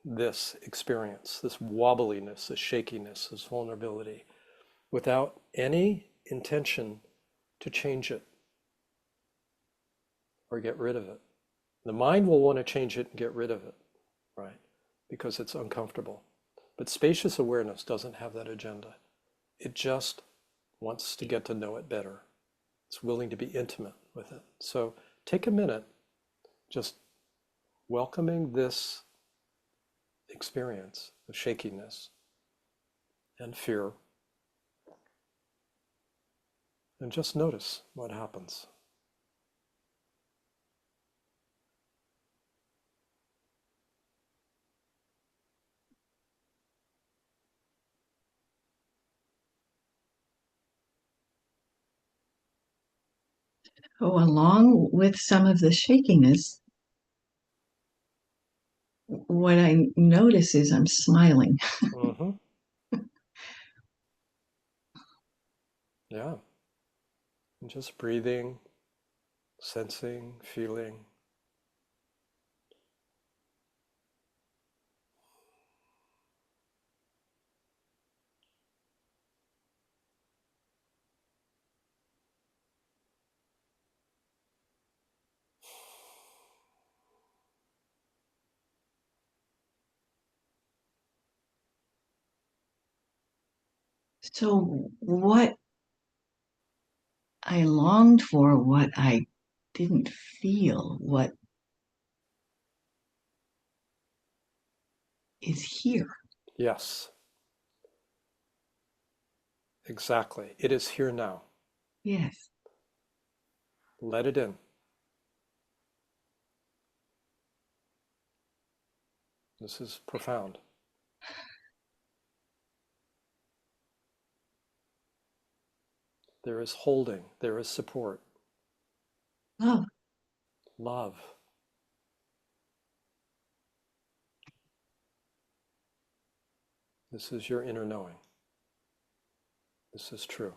this experience, this wobbliness, this shakiness, this vulnerability, without any intention to change it or get rid of it. The mind will want to change it and get rid of it, right? Because it's uncomfortable. But spacious awareness doesn't have that agenda. It just wants to get to know it better. It's willing to be intimate with it. So take a minute, just welcoming this experience of shakiness and fear, and just notice what happens. So along with some of the shakiness, what I notice is I'm smiling. Mm-hmm. Yeah. And just breathing, sensing, feeling. So what I longed for, what I didn't feel, what is here. Yes, exactly. It is here now. Yes. Let it in. This is profound. There is holding, there is support, Love. love. This is your inner knowing. This is true.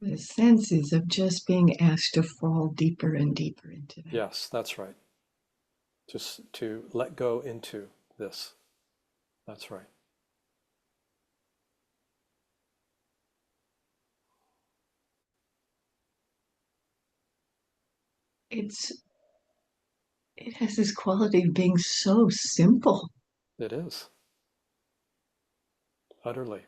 The senses of just being asked to fall deeper and deeper into that. Yes, that's right. Just to let go into this. That's right. It's it has this quality of being so simple. It is. Utterly.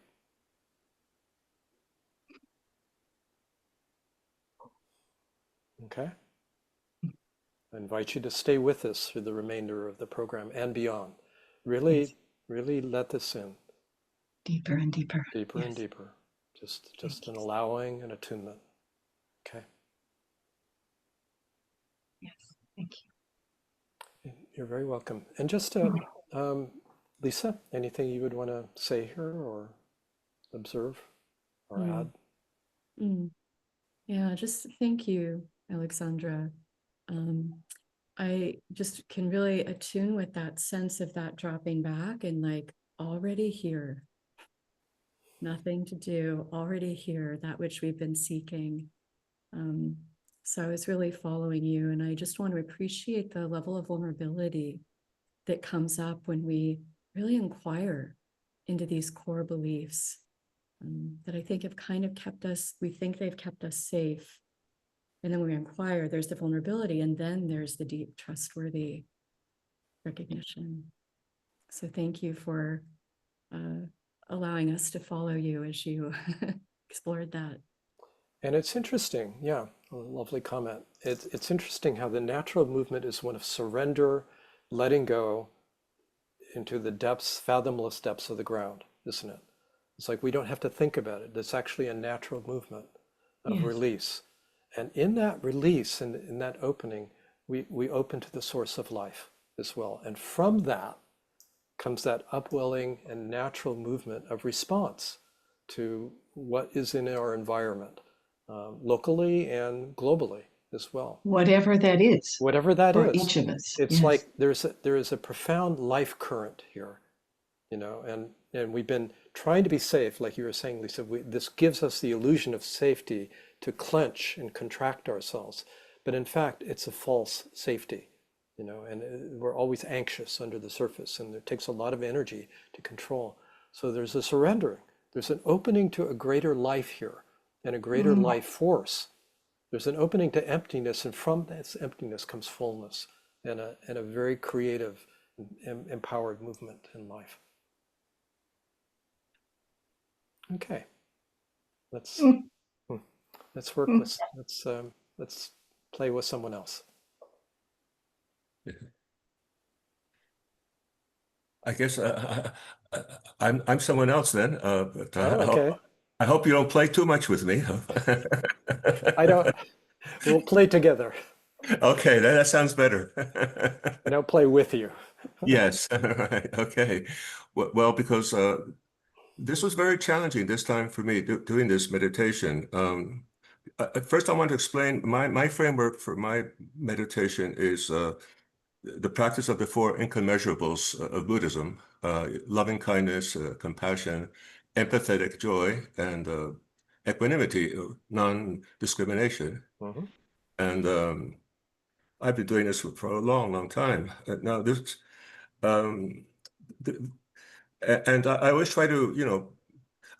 Okay. I invite you to stay with us through the remainder of the program and beyond. Really, Yes. really let this in Deeper and deeper. deeper and Yes. deeper. Just Thank an you. allowing and attunement. Okay. Yes. Thank You're very welcome. And just you. Lisa, anything you would want to say here or observe or Mm, add? mm. Yeah, just thank you, Alexandra. Um, I just can really attune with that sense of that dropping back and like already here, nothing to do, already here, that which we've been seeking. Um, so I was really following you, and I just want to appreciate the level of vulnerability that comes up when we really inquire into these core beliefs that I think have kind of kept us, we think they've kept us safe. And then when we inquire, there's the vulnerability, and then there's the deep, trustworthy recognition. So thank you for allowing us to follow you as you explored that. And it's interesting, yeah, a lovely comment. It's interesting how the natural movement is one of surrender, letting go into the depths, fathomless depths of the ground, isn't it? It's like we don't have to think about it. It's actually a natural movement of Yes. release. And in that release and in that opening, we open to the source of life as well. And from that comes that upwelling and natural movement of response to what is in our environment, locally and globally as well. Whatever that is Whatever that for is, each of us. it's Yes. like there is a profound life current here, you know, and we've been trying to be safe, like you were saying, Lisa. This gives us the illusion of safety to clench and contract ourselves, but in fact, it's a false safety, you know, and we're always anxious under the surface, and it takes a lot of energy to control. So there's a surrendering. There's an opening to a greater life here and a greater Mm. life force. There's an opening to emptiness, and from this emptiness comes fullness and a very creative, empowered movement in life. Okay, let's Mm. let's work Mm. with let's play with someone else. I guess I'm someone else then. But Oh, okay. I hope you don't play too much with me. I don't. We'll play together. Okay, that sounds better. I don't play with you. Yes. Right. Okay. Well, because this was very challenging this time for me doing this meditation. First, I want to explain my framework for my meditation is the practice of the four incommensurables of Buddhism: loving kindness, compassion, empathetic joy, and equanimity, non-discrimination. Mhm. And I've been doing this for a long, long time. Now, this, um, th- and I always try to,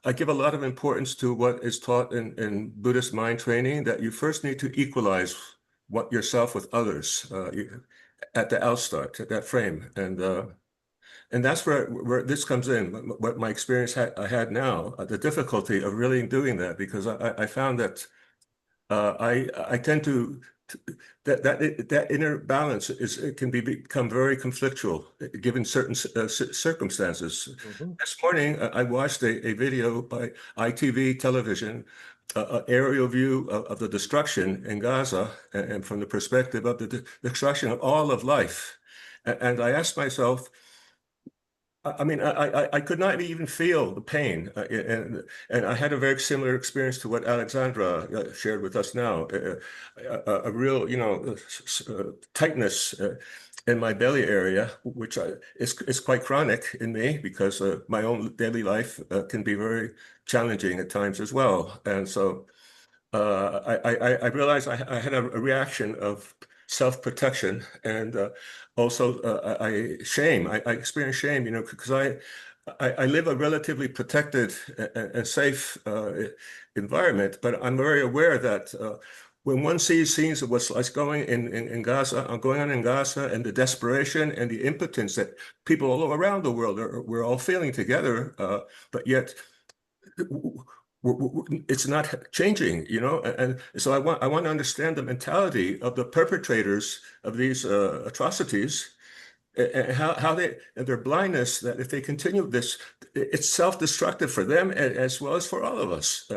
I give a lot of importance to what is taught in Buddhist mind training, that you first need to equalize what yourself with others at the outstart, at that frame. And that's where this comes in, what my experience I had now, the difficulty of really doing that, because I found that I tend to that inner balance it can become very conflictual given certain circumstances. Mhm. This morning, I watched a video by ITV television, aerial view of the destruction in Gaza, and from the perspective of the destruction of all of life. And I asked myself, I mean, I could not even feel the pain, and I had a very similar experience to what Alexandra shared with us now, a real, tightness in my belly area, which is quite chronic in me because my own daily life can be very challenging at times as well, and so I realized I had a reaction of self-protection and also shame. I experienced shame, because I live a relatively protected and safe environment, but I'm very aware that when one sees scenes of what's going in Gaza, going on in Gaza, and the desperation and the impotence that people all around the world we're all feeling together, but yet it's not changing, you know. And so I want to understand the mentality of the perpetrators of these atrocities, and how they and their blindness, that if they continue this, it's self-destructive for them as well as for all of us.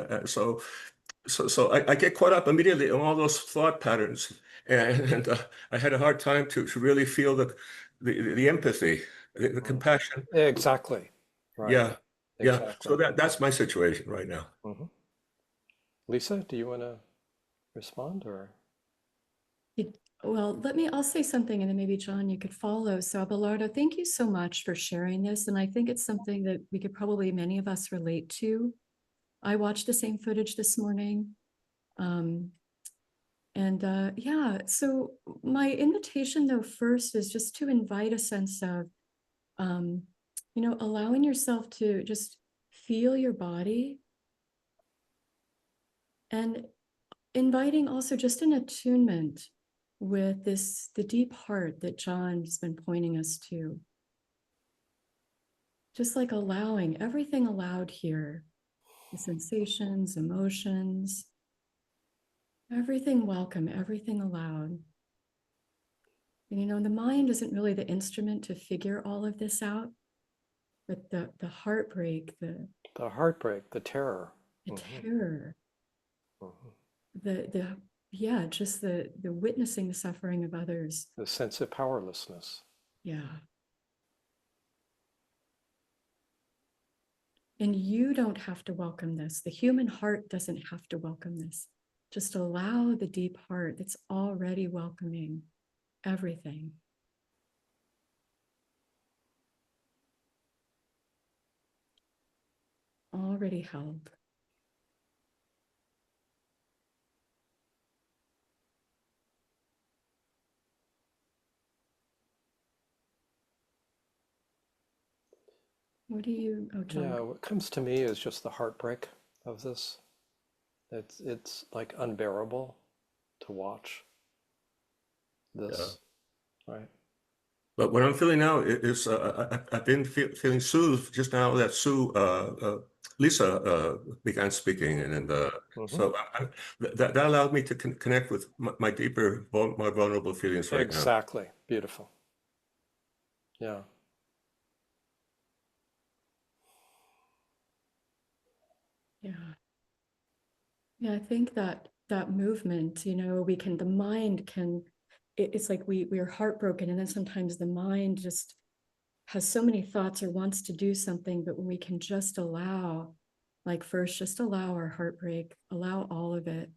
So I get caught up immediately in all those thought patterns, and I had a hard time to really feel the empathy, the compassion. Exactly. Right. Yeah, yeah. So Exactly. that's my situation right now. Lisa, do you want to respond or? Well, I'll say something and then maybe John, you could follow. So Abelardo, thank you so much for sharing this. And I think it's something that we could probably, many of us relate to. I watched the same footage this morning. Yeah, so my invitation though first is just to invite a sense of, allowing yourself to just feel your body and inviting also just an attunement with the deep heart that John's been pointing us to. Just like allowing everything allowed here, the sensations, emotions, everything welcome, everything allowed. And the mind isn't really the instrument to figure all of this out, but the heartbreak, the heartbreak, the terror. terror, the yeah, just the witnessing the suffering of others. The sense of powerlessness. Yeah. And you don't have to welcome this. The human heart doesn't have to welcome this. Just allow the deep heart that's already welcoming everything. Already held. What do you, oh, John? Yeah, what comes to me is just the heartbreak of this. It's like unbearable to watch this, right? But what I'm feeling now is I've been feeling soothed just now that Lisa began speaking, and so that allowed me to connect with my deeper, more vulnerable feelings right now. Exactly. Beautiful. Yeah. Yeah. Yeah, I think that movement, the mind can, it's like we're heartbroken, and then sometimes the mind just has so many thoughts or wants to do something, but when we can just allow, like first just allow our heartbreak, allow all of it,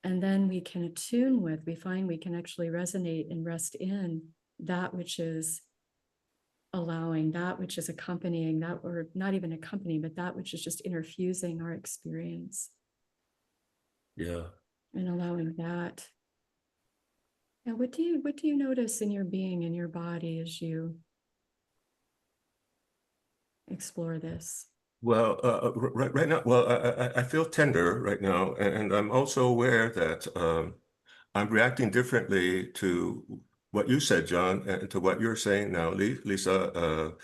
and then we can attune with, we find we can actually resonate and rest in that which is allowing, that which is accompanying, that, or not even accompanying, but that which is just interfusing our experience. Yeah. And allowing that. Now, what do you notice in your being, in your body, as you explore this? Well, right now, well, I feel tender right now, and I'm also aware that I'm reacting differently to what you said, John, and to what you're saying now, Lisa.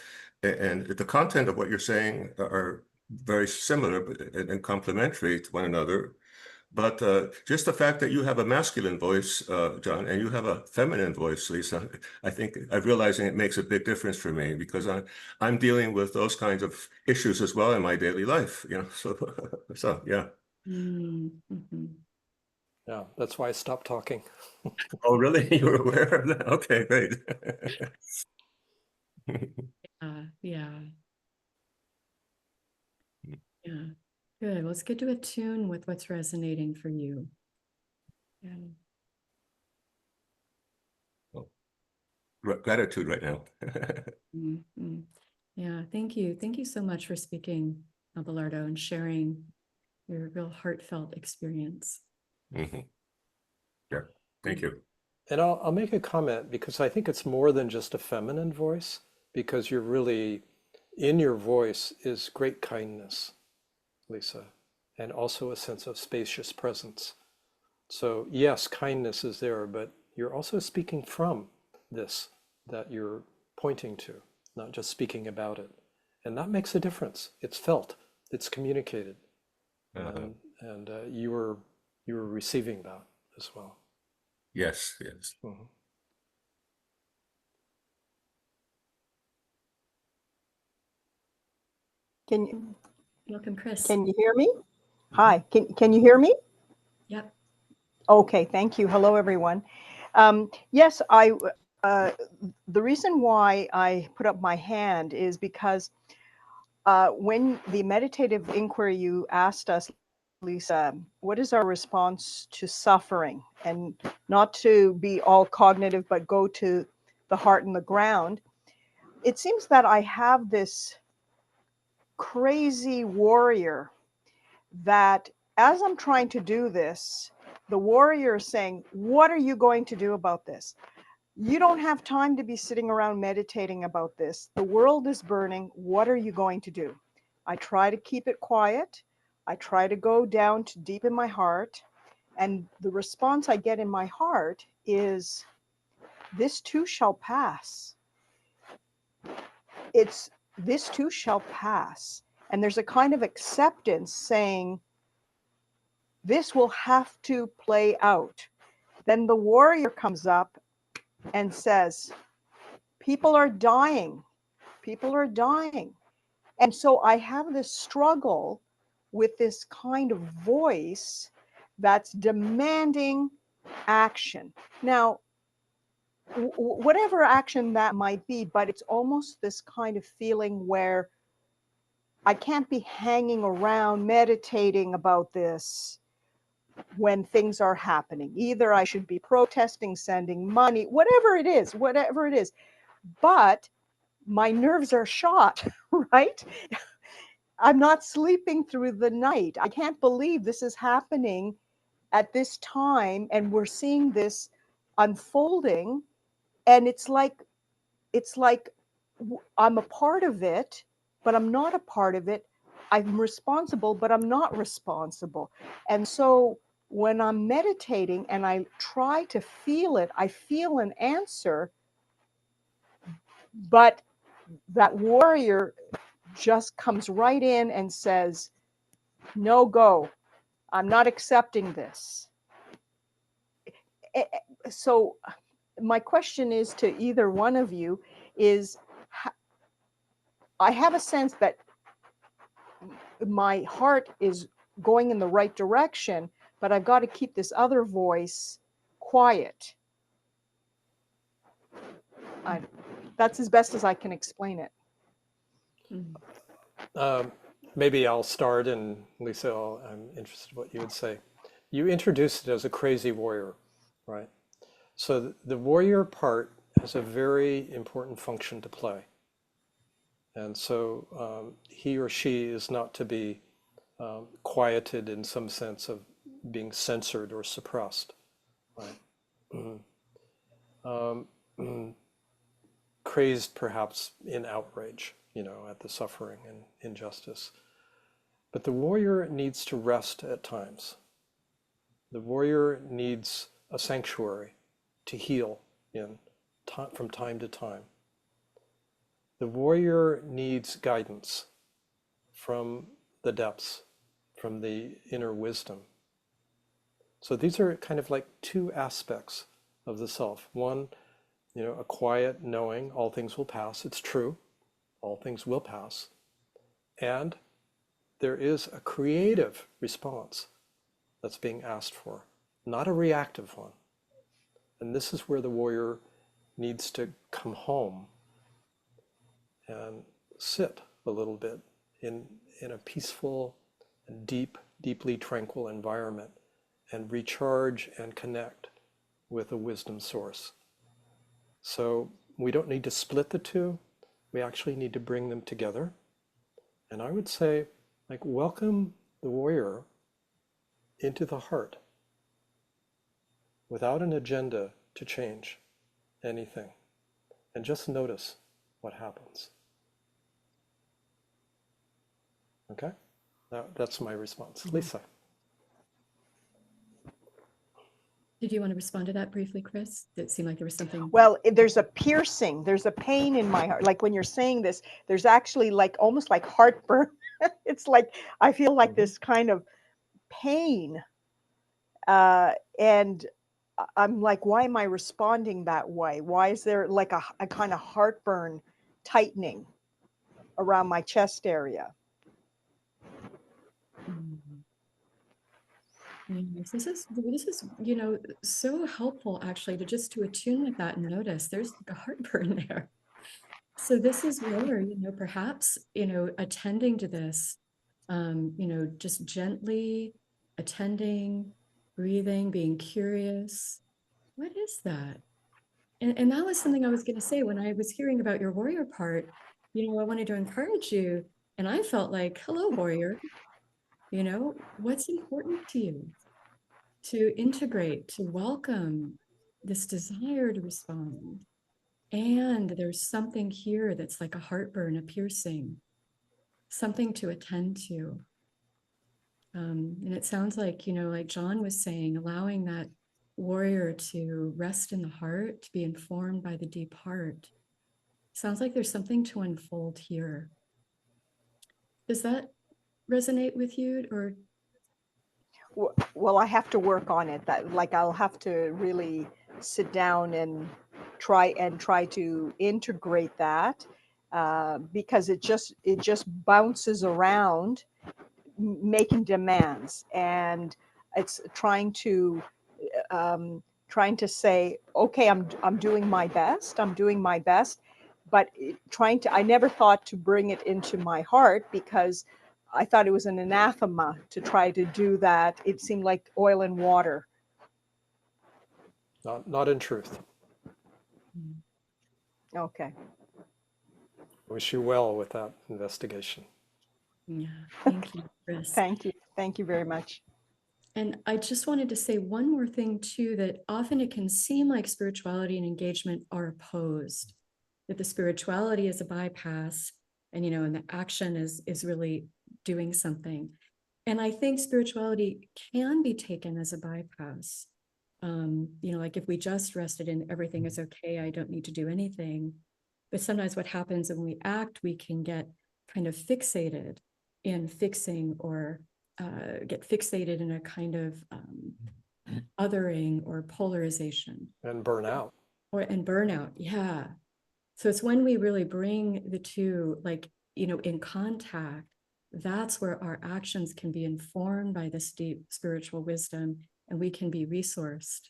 And the content of what you're saying are very similar and complementary to one another. But just the fact that you have a masculine voice, John, and you have a feminine voice, Lisa, I think I'm realizing it makes a big difference for me, because I'm dealing with those kinds of issues as well in my daily life, you know. So yeah. Mm-hmm. Yeah, that's why I stopped talking. Oh, really? You were aware of that? Okay, great. Yeah. Yeah. Good. Let's get to attune with what's resonating for you. Yeah. Gratitude right now. Mm-hmm. Yeah. Thank you. Thank you so much for speaking, Abelardo, and sharing your real heartfelt experience. Mm-hmm. Yeah. Thank you. And I'll make a comment, because I think it's more than just a feminine voice, because you're really, in your voice is great kindness, Lisa, and also a sense of spacious presence. So yes, kindness is there, but you're also speaking from this that you're pointing to, not just speaking about it. And that makes a difference. It's felt, it's communicated. And you were receiving that as well. Yes, yes. Mhm. Welcome, Chris. Can you hear me? Hi, can you hear me? Yep. Okay, thank you. Hello, everyone. Yes, the reason why I put up my hand is because when the meditative inquiry you asked us, Lisa, what is our response to suffering? And not to be all cognitive, but go to the heart and the ground. It seems that I have this crazy warrior that as I'm trying to do this, the warrior is saying, what are you going to do about this? You don't have time to be sitting around meditating about this. The world is burning. What are you going to do? I try to keep it quiet. I try to go down to deep in my heart. And the response I get in my heart is, this too shall pass. It's this too shall pass. And there's a kind of acceptance saying, this will have to play out. Then the warrior comes up and says, people are dying. People are dying. And so I have this struggle with this kind of voice that's demanding action. Now, whatever action that might be, but it's almost this kind of feeling where I can't be hanging around meditating about this when things are happening. Either I should be protesting, sending money, whatever it is. But my nerves are shot, right? I'm not sleeping through the night. I can't believe this is happening at this time, and we're seeing this unfolding. And it's like I'm a part of it, but I'm not a part of it. I'm responsible, but I'm not responsible. And so when I'm meditating and I try to feel it, I feel an answer, but that warrior just comes right in and says, no go, I'm not accepting this. So my question is to either one of you is, I have a sense that my heart is going in the right direction, but I've got to keep this other voice quiet. That's as best as I can explain it. Maybe I'll start, and Lisa, I'm interested in what you would say. You introduced it as a crazy warrior, right? So the warrior part has a very important function to play. And so he or she is not to be quieted in some sense of being censored or suppressed, right? Crazed perhaps in outrage, at the suffering and injustice. But the warrior needs to rest at times. The warrior needs a sanctuary to heal in from time to time. The warrior needs guidance from the depths, from the inner wisdom. So these are kind of like two aspects of the self. One, a quiet knowing all things will pass. It's true, all things will pass. And there is a creative response that's being asked for, not a reactive one. And this is where the warrior needs to come home and sit a little bit in a peaceful and deeply tranquil environment and recharge and connect with a wisdom source. So we don't need to split the two. We actually need to bring them together. And I would say, welcome the warrior into the heart without an agenda to change anything. And just notice what happens. Okay? That's my response. Lisa. Did you want to respond to that briefly, Chris? It seemed like there was something. Well, there's a piercing, there's a pain in my heart. Like when you're saying this, there's actually like almost like heartburn. It's like I feel like this kind of pain. And I'm like, why am I responding that way? Why is there like a kind of heartburn tightening around my chest area? Yes, this is, you know, so helpful actually to attune with that and notice there's like a heartburn there. So this is where, you know, perhaps, you know, attending to this, you know, just gently attending, breathing, being curious. What is that? And that was something I was going to say when I was hearing about your warrior part. You know, I wanted to encourage you, and I felt like, hello, warrior. You know, what's important to you? To integrate, to welcome this desire to respond. And there's something here that's like a heartburn, a piercing, something to attend to. And it sounds like, you know, like John was saying, allowing that warrior to rest in the heart, to be informed by the deep heart. Sounds like there's something to unfold here. Does that resonate with you, or? Well, I have to work on it. That like I'll have to really sit down and try to integrate that because it just bounces around, making demands, and it's trying to say, okay, I'm doing my best. I'm doing my best, but I never thought to bring it into my heart because I thought it was an anathema to try to do that. It seemed like oil and water. Not in truth. Okay. Wish you well with that investigation. Yeah, thank you, Chris. Thank you. Thank you very much. And I just wanted to say one more thing too, that often it can seem like spirituality and engagement are opposed, that the spirituality is a bypass and, you know, and the action is really doing something. And I think spirituality can be taken as a bypass. You know, like if we just rested in everything is okay, I don't need to do anything. But sometimes what happens when we act, we can get kind of fixated in fixing or get fixated in a kind of othering or polarization. And burnout. And burnout, yeah. So it's when we really bring the two, like, you know, in contact, that's where our actions can be informed by this deep spiritual wisdom and we can be resourced.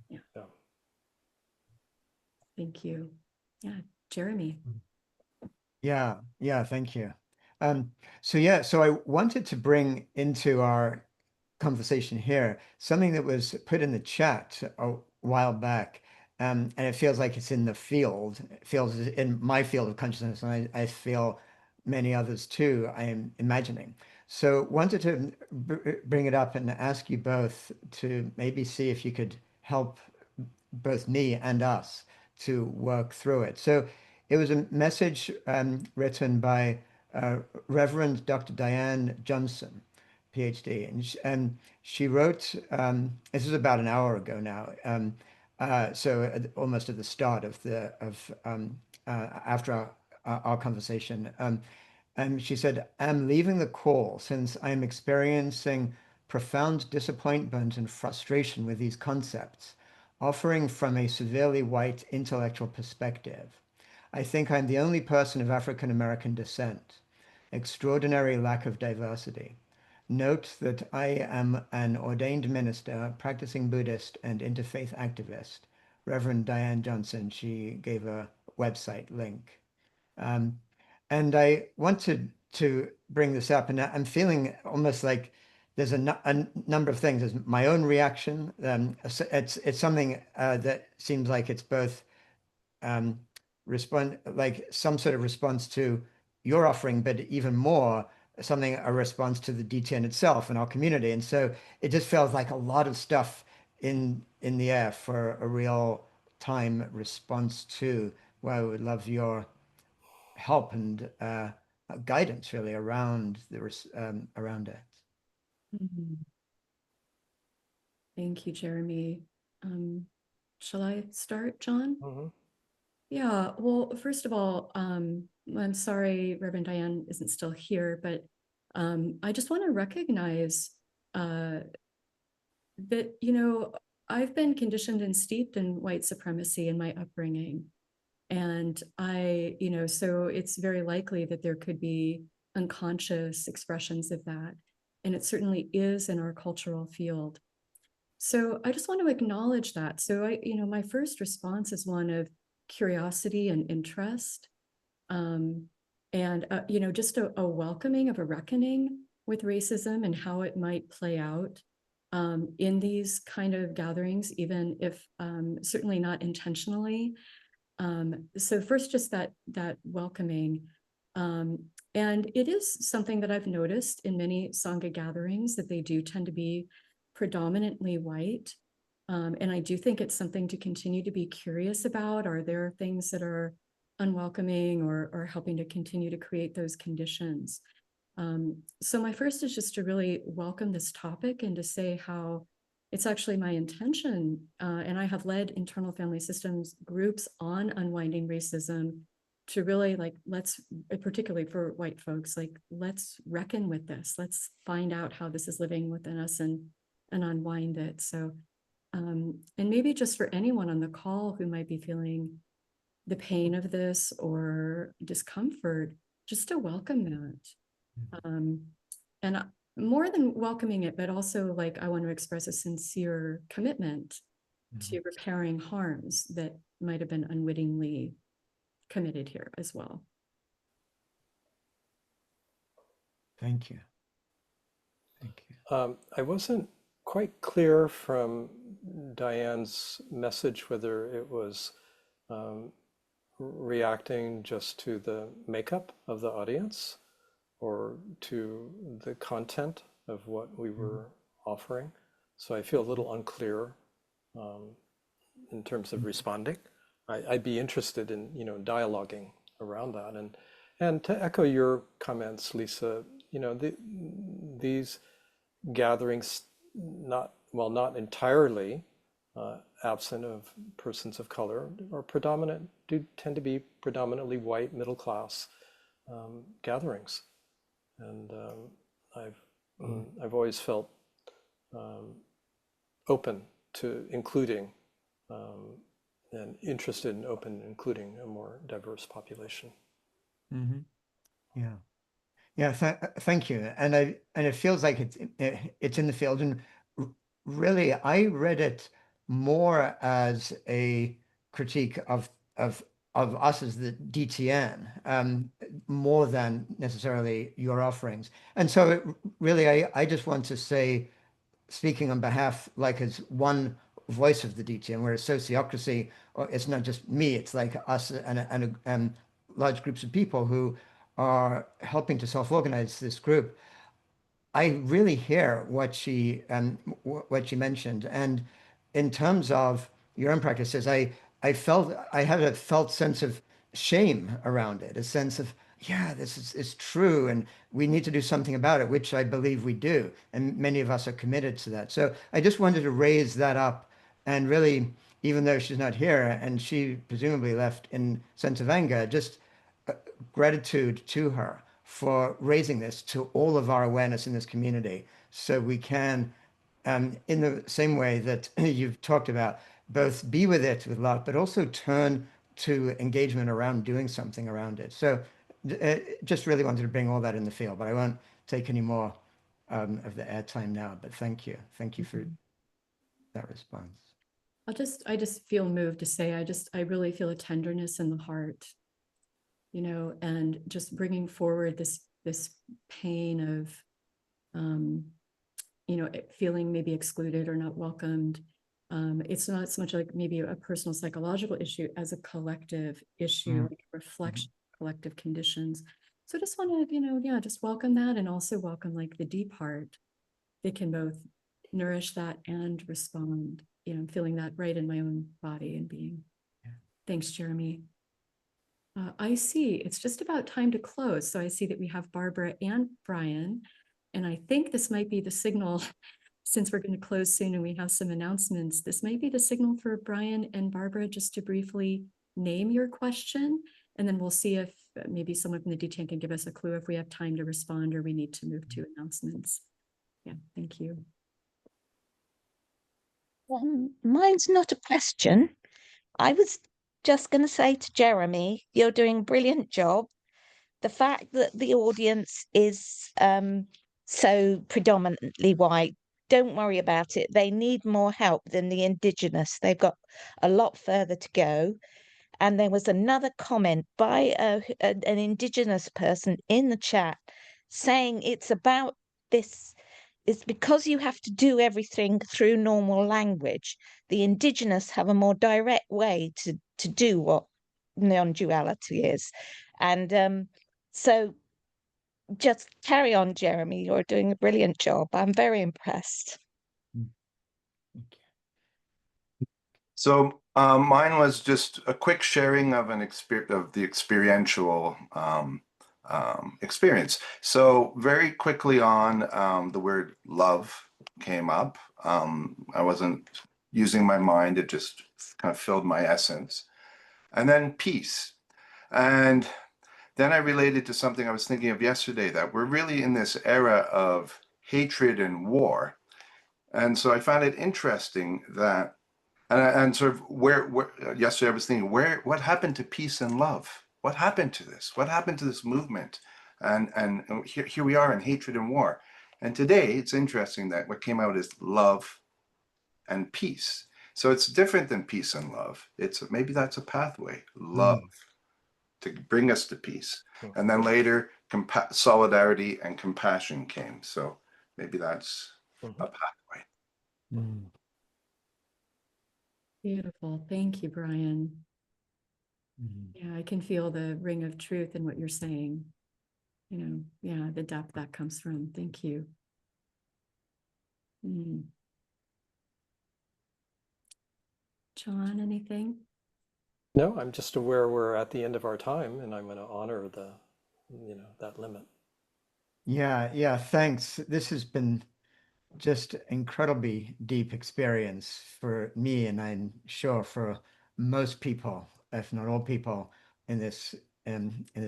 Yeah. Thank you. Yeah, Jeremy. Yeah, thank you. So I wanted to bring into our conversation here something that was put in the chat a while back, and it feels like it's in the field. It feels in my field of consciousness, and I feel many others too, I am imagining. So wanted to bring it up and ask you both to maybe see if you could help both me and us to work through it. So it was a message written by Reverend Dr. Diane Johnson, PhD, and she wrote. This is about an hour ago now. Almost at the start of after our conversation. And she said, "I'm leaving the call since I'm experiencing profound disappointment and frustration with these concepts, offering from a severely white intellectual perspective. I think I'm the only person of African American descent. Extraordinary lack of diversity. Note that I am an ordained minister, practicing Buddhist, and interfaith activist." Reverend Diane Johnson, she gave a website link. And I wanted to bring this up, and I'm feeling almost like there's a number of things. There's my own reaction. It's something that seems like it's both respond like some sort of response to your offering, but even more a response to the DTN itself and our community. And so it just feels like a lot of stuff in the air for a real time response to, where I would love your help and guidance really around around it. Mm-hmm. Thank you, Jeremy. Shall I start, John? Mhm. Yeah, well, first of all, I'm sorry Reverend Diane isn't still here, but I just want to recognize that, I've been conditioned and steeped in white supremacy in my upbringing. And so it's very likely that there could be unconscious expressions of that. And it certainly is in our cultural field. So I just want to acknowledge that. So my first response is one of curiosity and interest. And just a welcoming of a reckoning with racism and how it might play out in these kind of gatherings, even if certainly not intentionally. So first, just that welcoming. And it is something that I've noticed in many Sangha gatherings that they do tend to be predominantly white. And I do think it's something to continue to be curious about. Are there things that are unwelcoming or helping to continue to create those conditions? So my first is just to really welcome this topic and to say how it's actually my intention, and I have led internal family systems groups on unwinding racism to really let's, particularly for white folks, let's reckon with this. Let's find out how this is living within us and unwind it. So, and maybe just for anyone on the call who might be feeling the pain of this or discomfort, just to welcome that. And more than welcoming it, but also I want to express a sincere commitment to repairing harms that might have been unwittingly committed here as well. Thank you. Thank you. I wasn't quite clear from Diane's message whether it was reacting just to the makeup of the audience or to the content of what we were offering. So I feel a little unclear in terms of responding. I'd be interested in dialoguing around that, and to echo your comments, Lisa. These gatherings, not entirely absent of persons of color, do tend to be predominantly white middle class gatherings, and I've always felt open to including and interested in including a more diverse population. Yeah. Yeah, thank you. And it feels like it's in the field. And really, I read it more as a critique of us as the DTN, more than necessarily your offerings. And so really, I just want to say, speaking on behalf, as one voice of the DTN, we're a sociocracy, or it's not just me, it's like us and large groups of people who are helping to self-organize this group. I really hear what she mentioned, and in terms of your own practices, I had a felt sense of shame around it, a sense of this is true, and we need to do something about it, which I believe we do, and many of us are committed to that. So I just wanted to raise that up, and really, even though she's not here, and she presumably left in sense of anger, just gratitude to her for raising this to all of our awareness in this community so we can, in the same way that you've talked about, both be with it with love, but also turn to engagement around doing something around it. So just really wanted to bring all that in the field, but I won't take any more of the airtime now, but thank you. Thank you for that response. I just feel moved to say, I really feel a tenderness in the heart, and just bringing forward this pain of, feeling maybe excluded or not welcomed. It's not so much like maybe a personal psychological issue as a collective issue, like a reflection of collective conditions. So I just want to, just welcome that, and also welcome the deep heart that can both nourish that and respond, feeling that right in my own body and being. Yeah. Thanks, Jeremy. I see it's just about time to close. So I see that we have Barbara and Brian, and I think this might be the signal since we're going to close soon and we have some announcements, this might be the signal for Brian and Barbara just to briefly name your question, and then we'll see if maybe someone from the DTN can give us a clue if we have time to respond or we need to move to announcements. Yeah, thank you. Mine's not a question. I was just going to say to Jeremy, you're doing a brilliant job. The fact that the audience is so predominantly white, don't worry about it. They need more help than the Indigenous. They've got a lot further to go. And there was another comment by an Indigenous person in the chat saying it's about this. It's because you have to do everything through normal language. The Indigenous have a more direct way to do what non-duality is. And so just carry on, Jeremy. You're doing a brilliant job. I'm very impressed. So mine was just a quick sharing of the experiential experience. So very quickly on, the word love came up. I wasn't using my mind, it just kind of filled my essence. And then peace. And then I related to something I was thinking of yesterday, that we're really in this era of hatred and war. And so I found it interesting that, and sort of where yesterday I was thinking, what happened to peace and love? What happened to this? What happened to this movement? And here we are in hatred and war. And today it's interesting that what came out is love and peace. So it's different than peace and love. Maybe that's a pathway, love, to bring us to peace. And then later, solidarity and compassion came. So maybe that's a pathway. Beautiful. Thank you, Brian. Yeah, I can feel the ring of truth in what you're saying. You know, yeah, the depth that comes from. Thank you. John, anything? No, I'm just aware we're at the end of our time, and I'm going to honor the, that limit. Yeah, thanks. This has been just incredibly deep experience for me, and I'm sure for most people, if not all people in this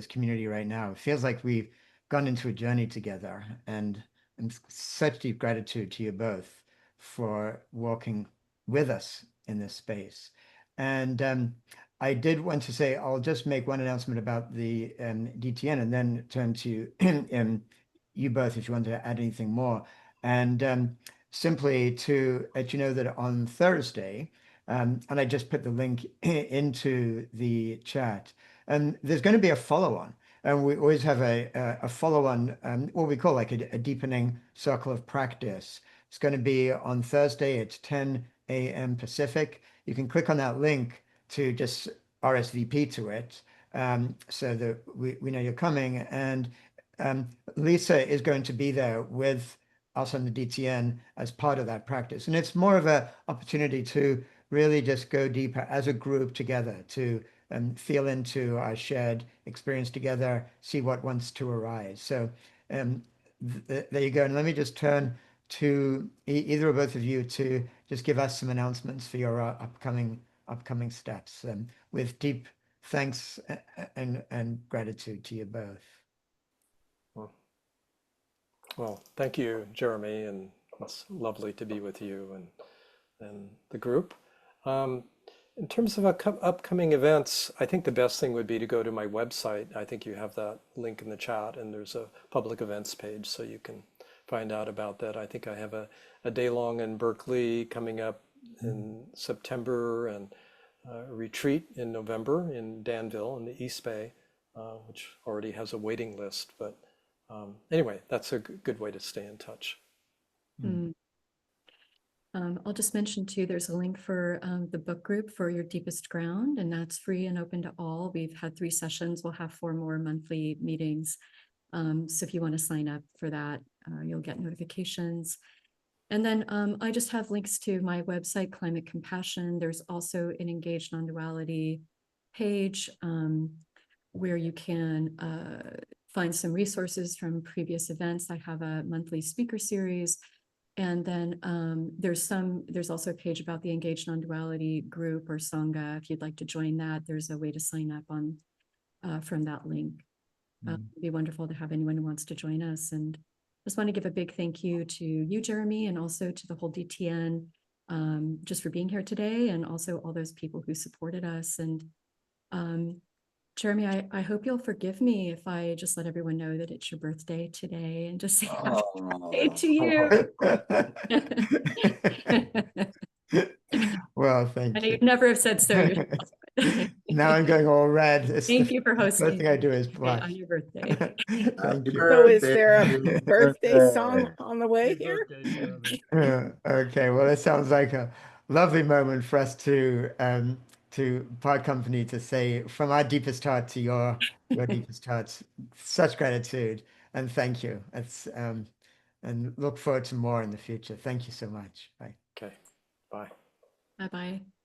community right now. It feels like we've gone into a journey together, and such deep gratitude to you both for walking with us in this space. And I did want to say, I'll just make one announcement about the DTN and then turn to you both if you want to add anything more. And simply to let you know that on Thursday, and I just put the link into the chat, and there's going to be a follow-on. And we always have a follow-on, what we call like a deepening circle of practice. It's going to be on Thursday at 10 a.m. Pacific. You can click on that link to just RSVP to it, so that we know you're coming. And Lisa is going to be there with us on the DTN as part of that practice. And it's more of an opportunity to really just go deeper as a group together, to feel into our shared experience together, see what wants to arise. So there you go. And let me just turn to either or both of you to just give us some announcements for your upcoming steps, with deep thanks and gratitude to you both. Well, thank you, Jeremy, and it's lovely to be with you and the group. In terms of upcoming events, I think the best thing would be to go to my website. I think you have that link in the chat, and there's a public events page, so you can find out about that. I think I have a day-long in Berkeley coming up in September, and a retreat in November in Danville in the East Bay, which already has a waiting list. But anyway, that's a good way to stay in touch. I'll just mention too, there's a link for the book group for Your Deepest Ground, and that's free and open to all. We've had 3 sessions. We'll have 4 more monthly meetings. So if you want to sign up for that, you'll get notifications. And then I just have links to my website, Climate Compassion. There's also an Engaged Nonduality page where you can find some resources from previous events. I have a monthly speaker series, And then there's also a page about the Engaged Nonduality group or Sangha. If you'd like to join that, there's a way to sign up on from that link. It'd be wonderful to have anyone who wants to join us. And just want to give a big thank you to you, Jeremy, and also to the whole DTN just for being here today, and also all those people who supported us. And Jeremy, I hope you'll forgive me if I just let everyone know that it's your birthday today and just say happy birthday to you. Well, I thank know you. you'd never have said so yourself. Now I'm going all red. It's Thank you for hosting. First thing I do is on blush. your birthday. Thank you. So is there a birthday song on the way here? Okay, well, it sounds like a lovely moment for us to part company to say from our deepest heart to your deepest hearts, such gratitude and thank you. It's and look forward to more in the future. Thank you so much. Bye. Okay, bye. Bye-bye.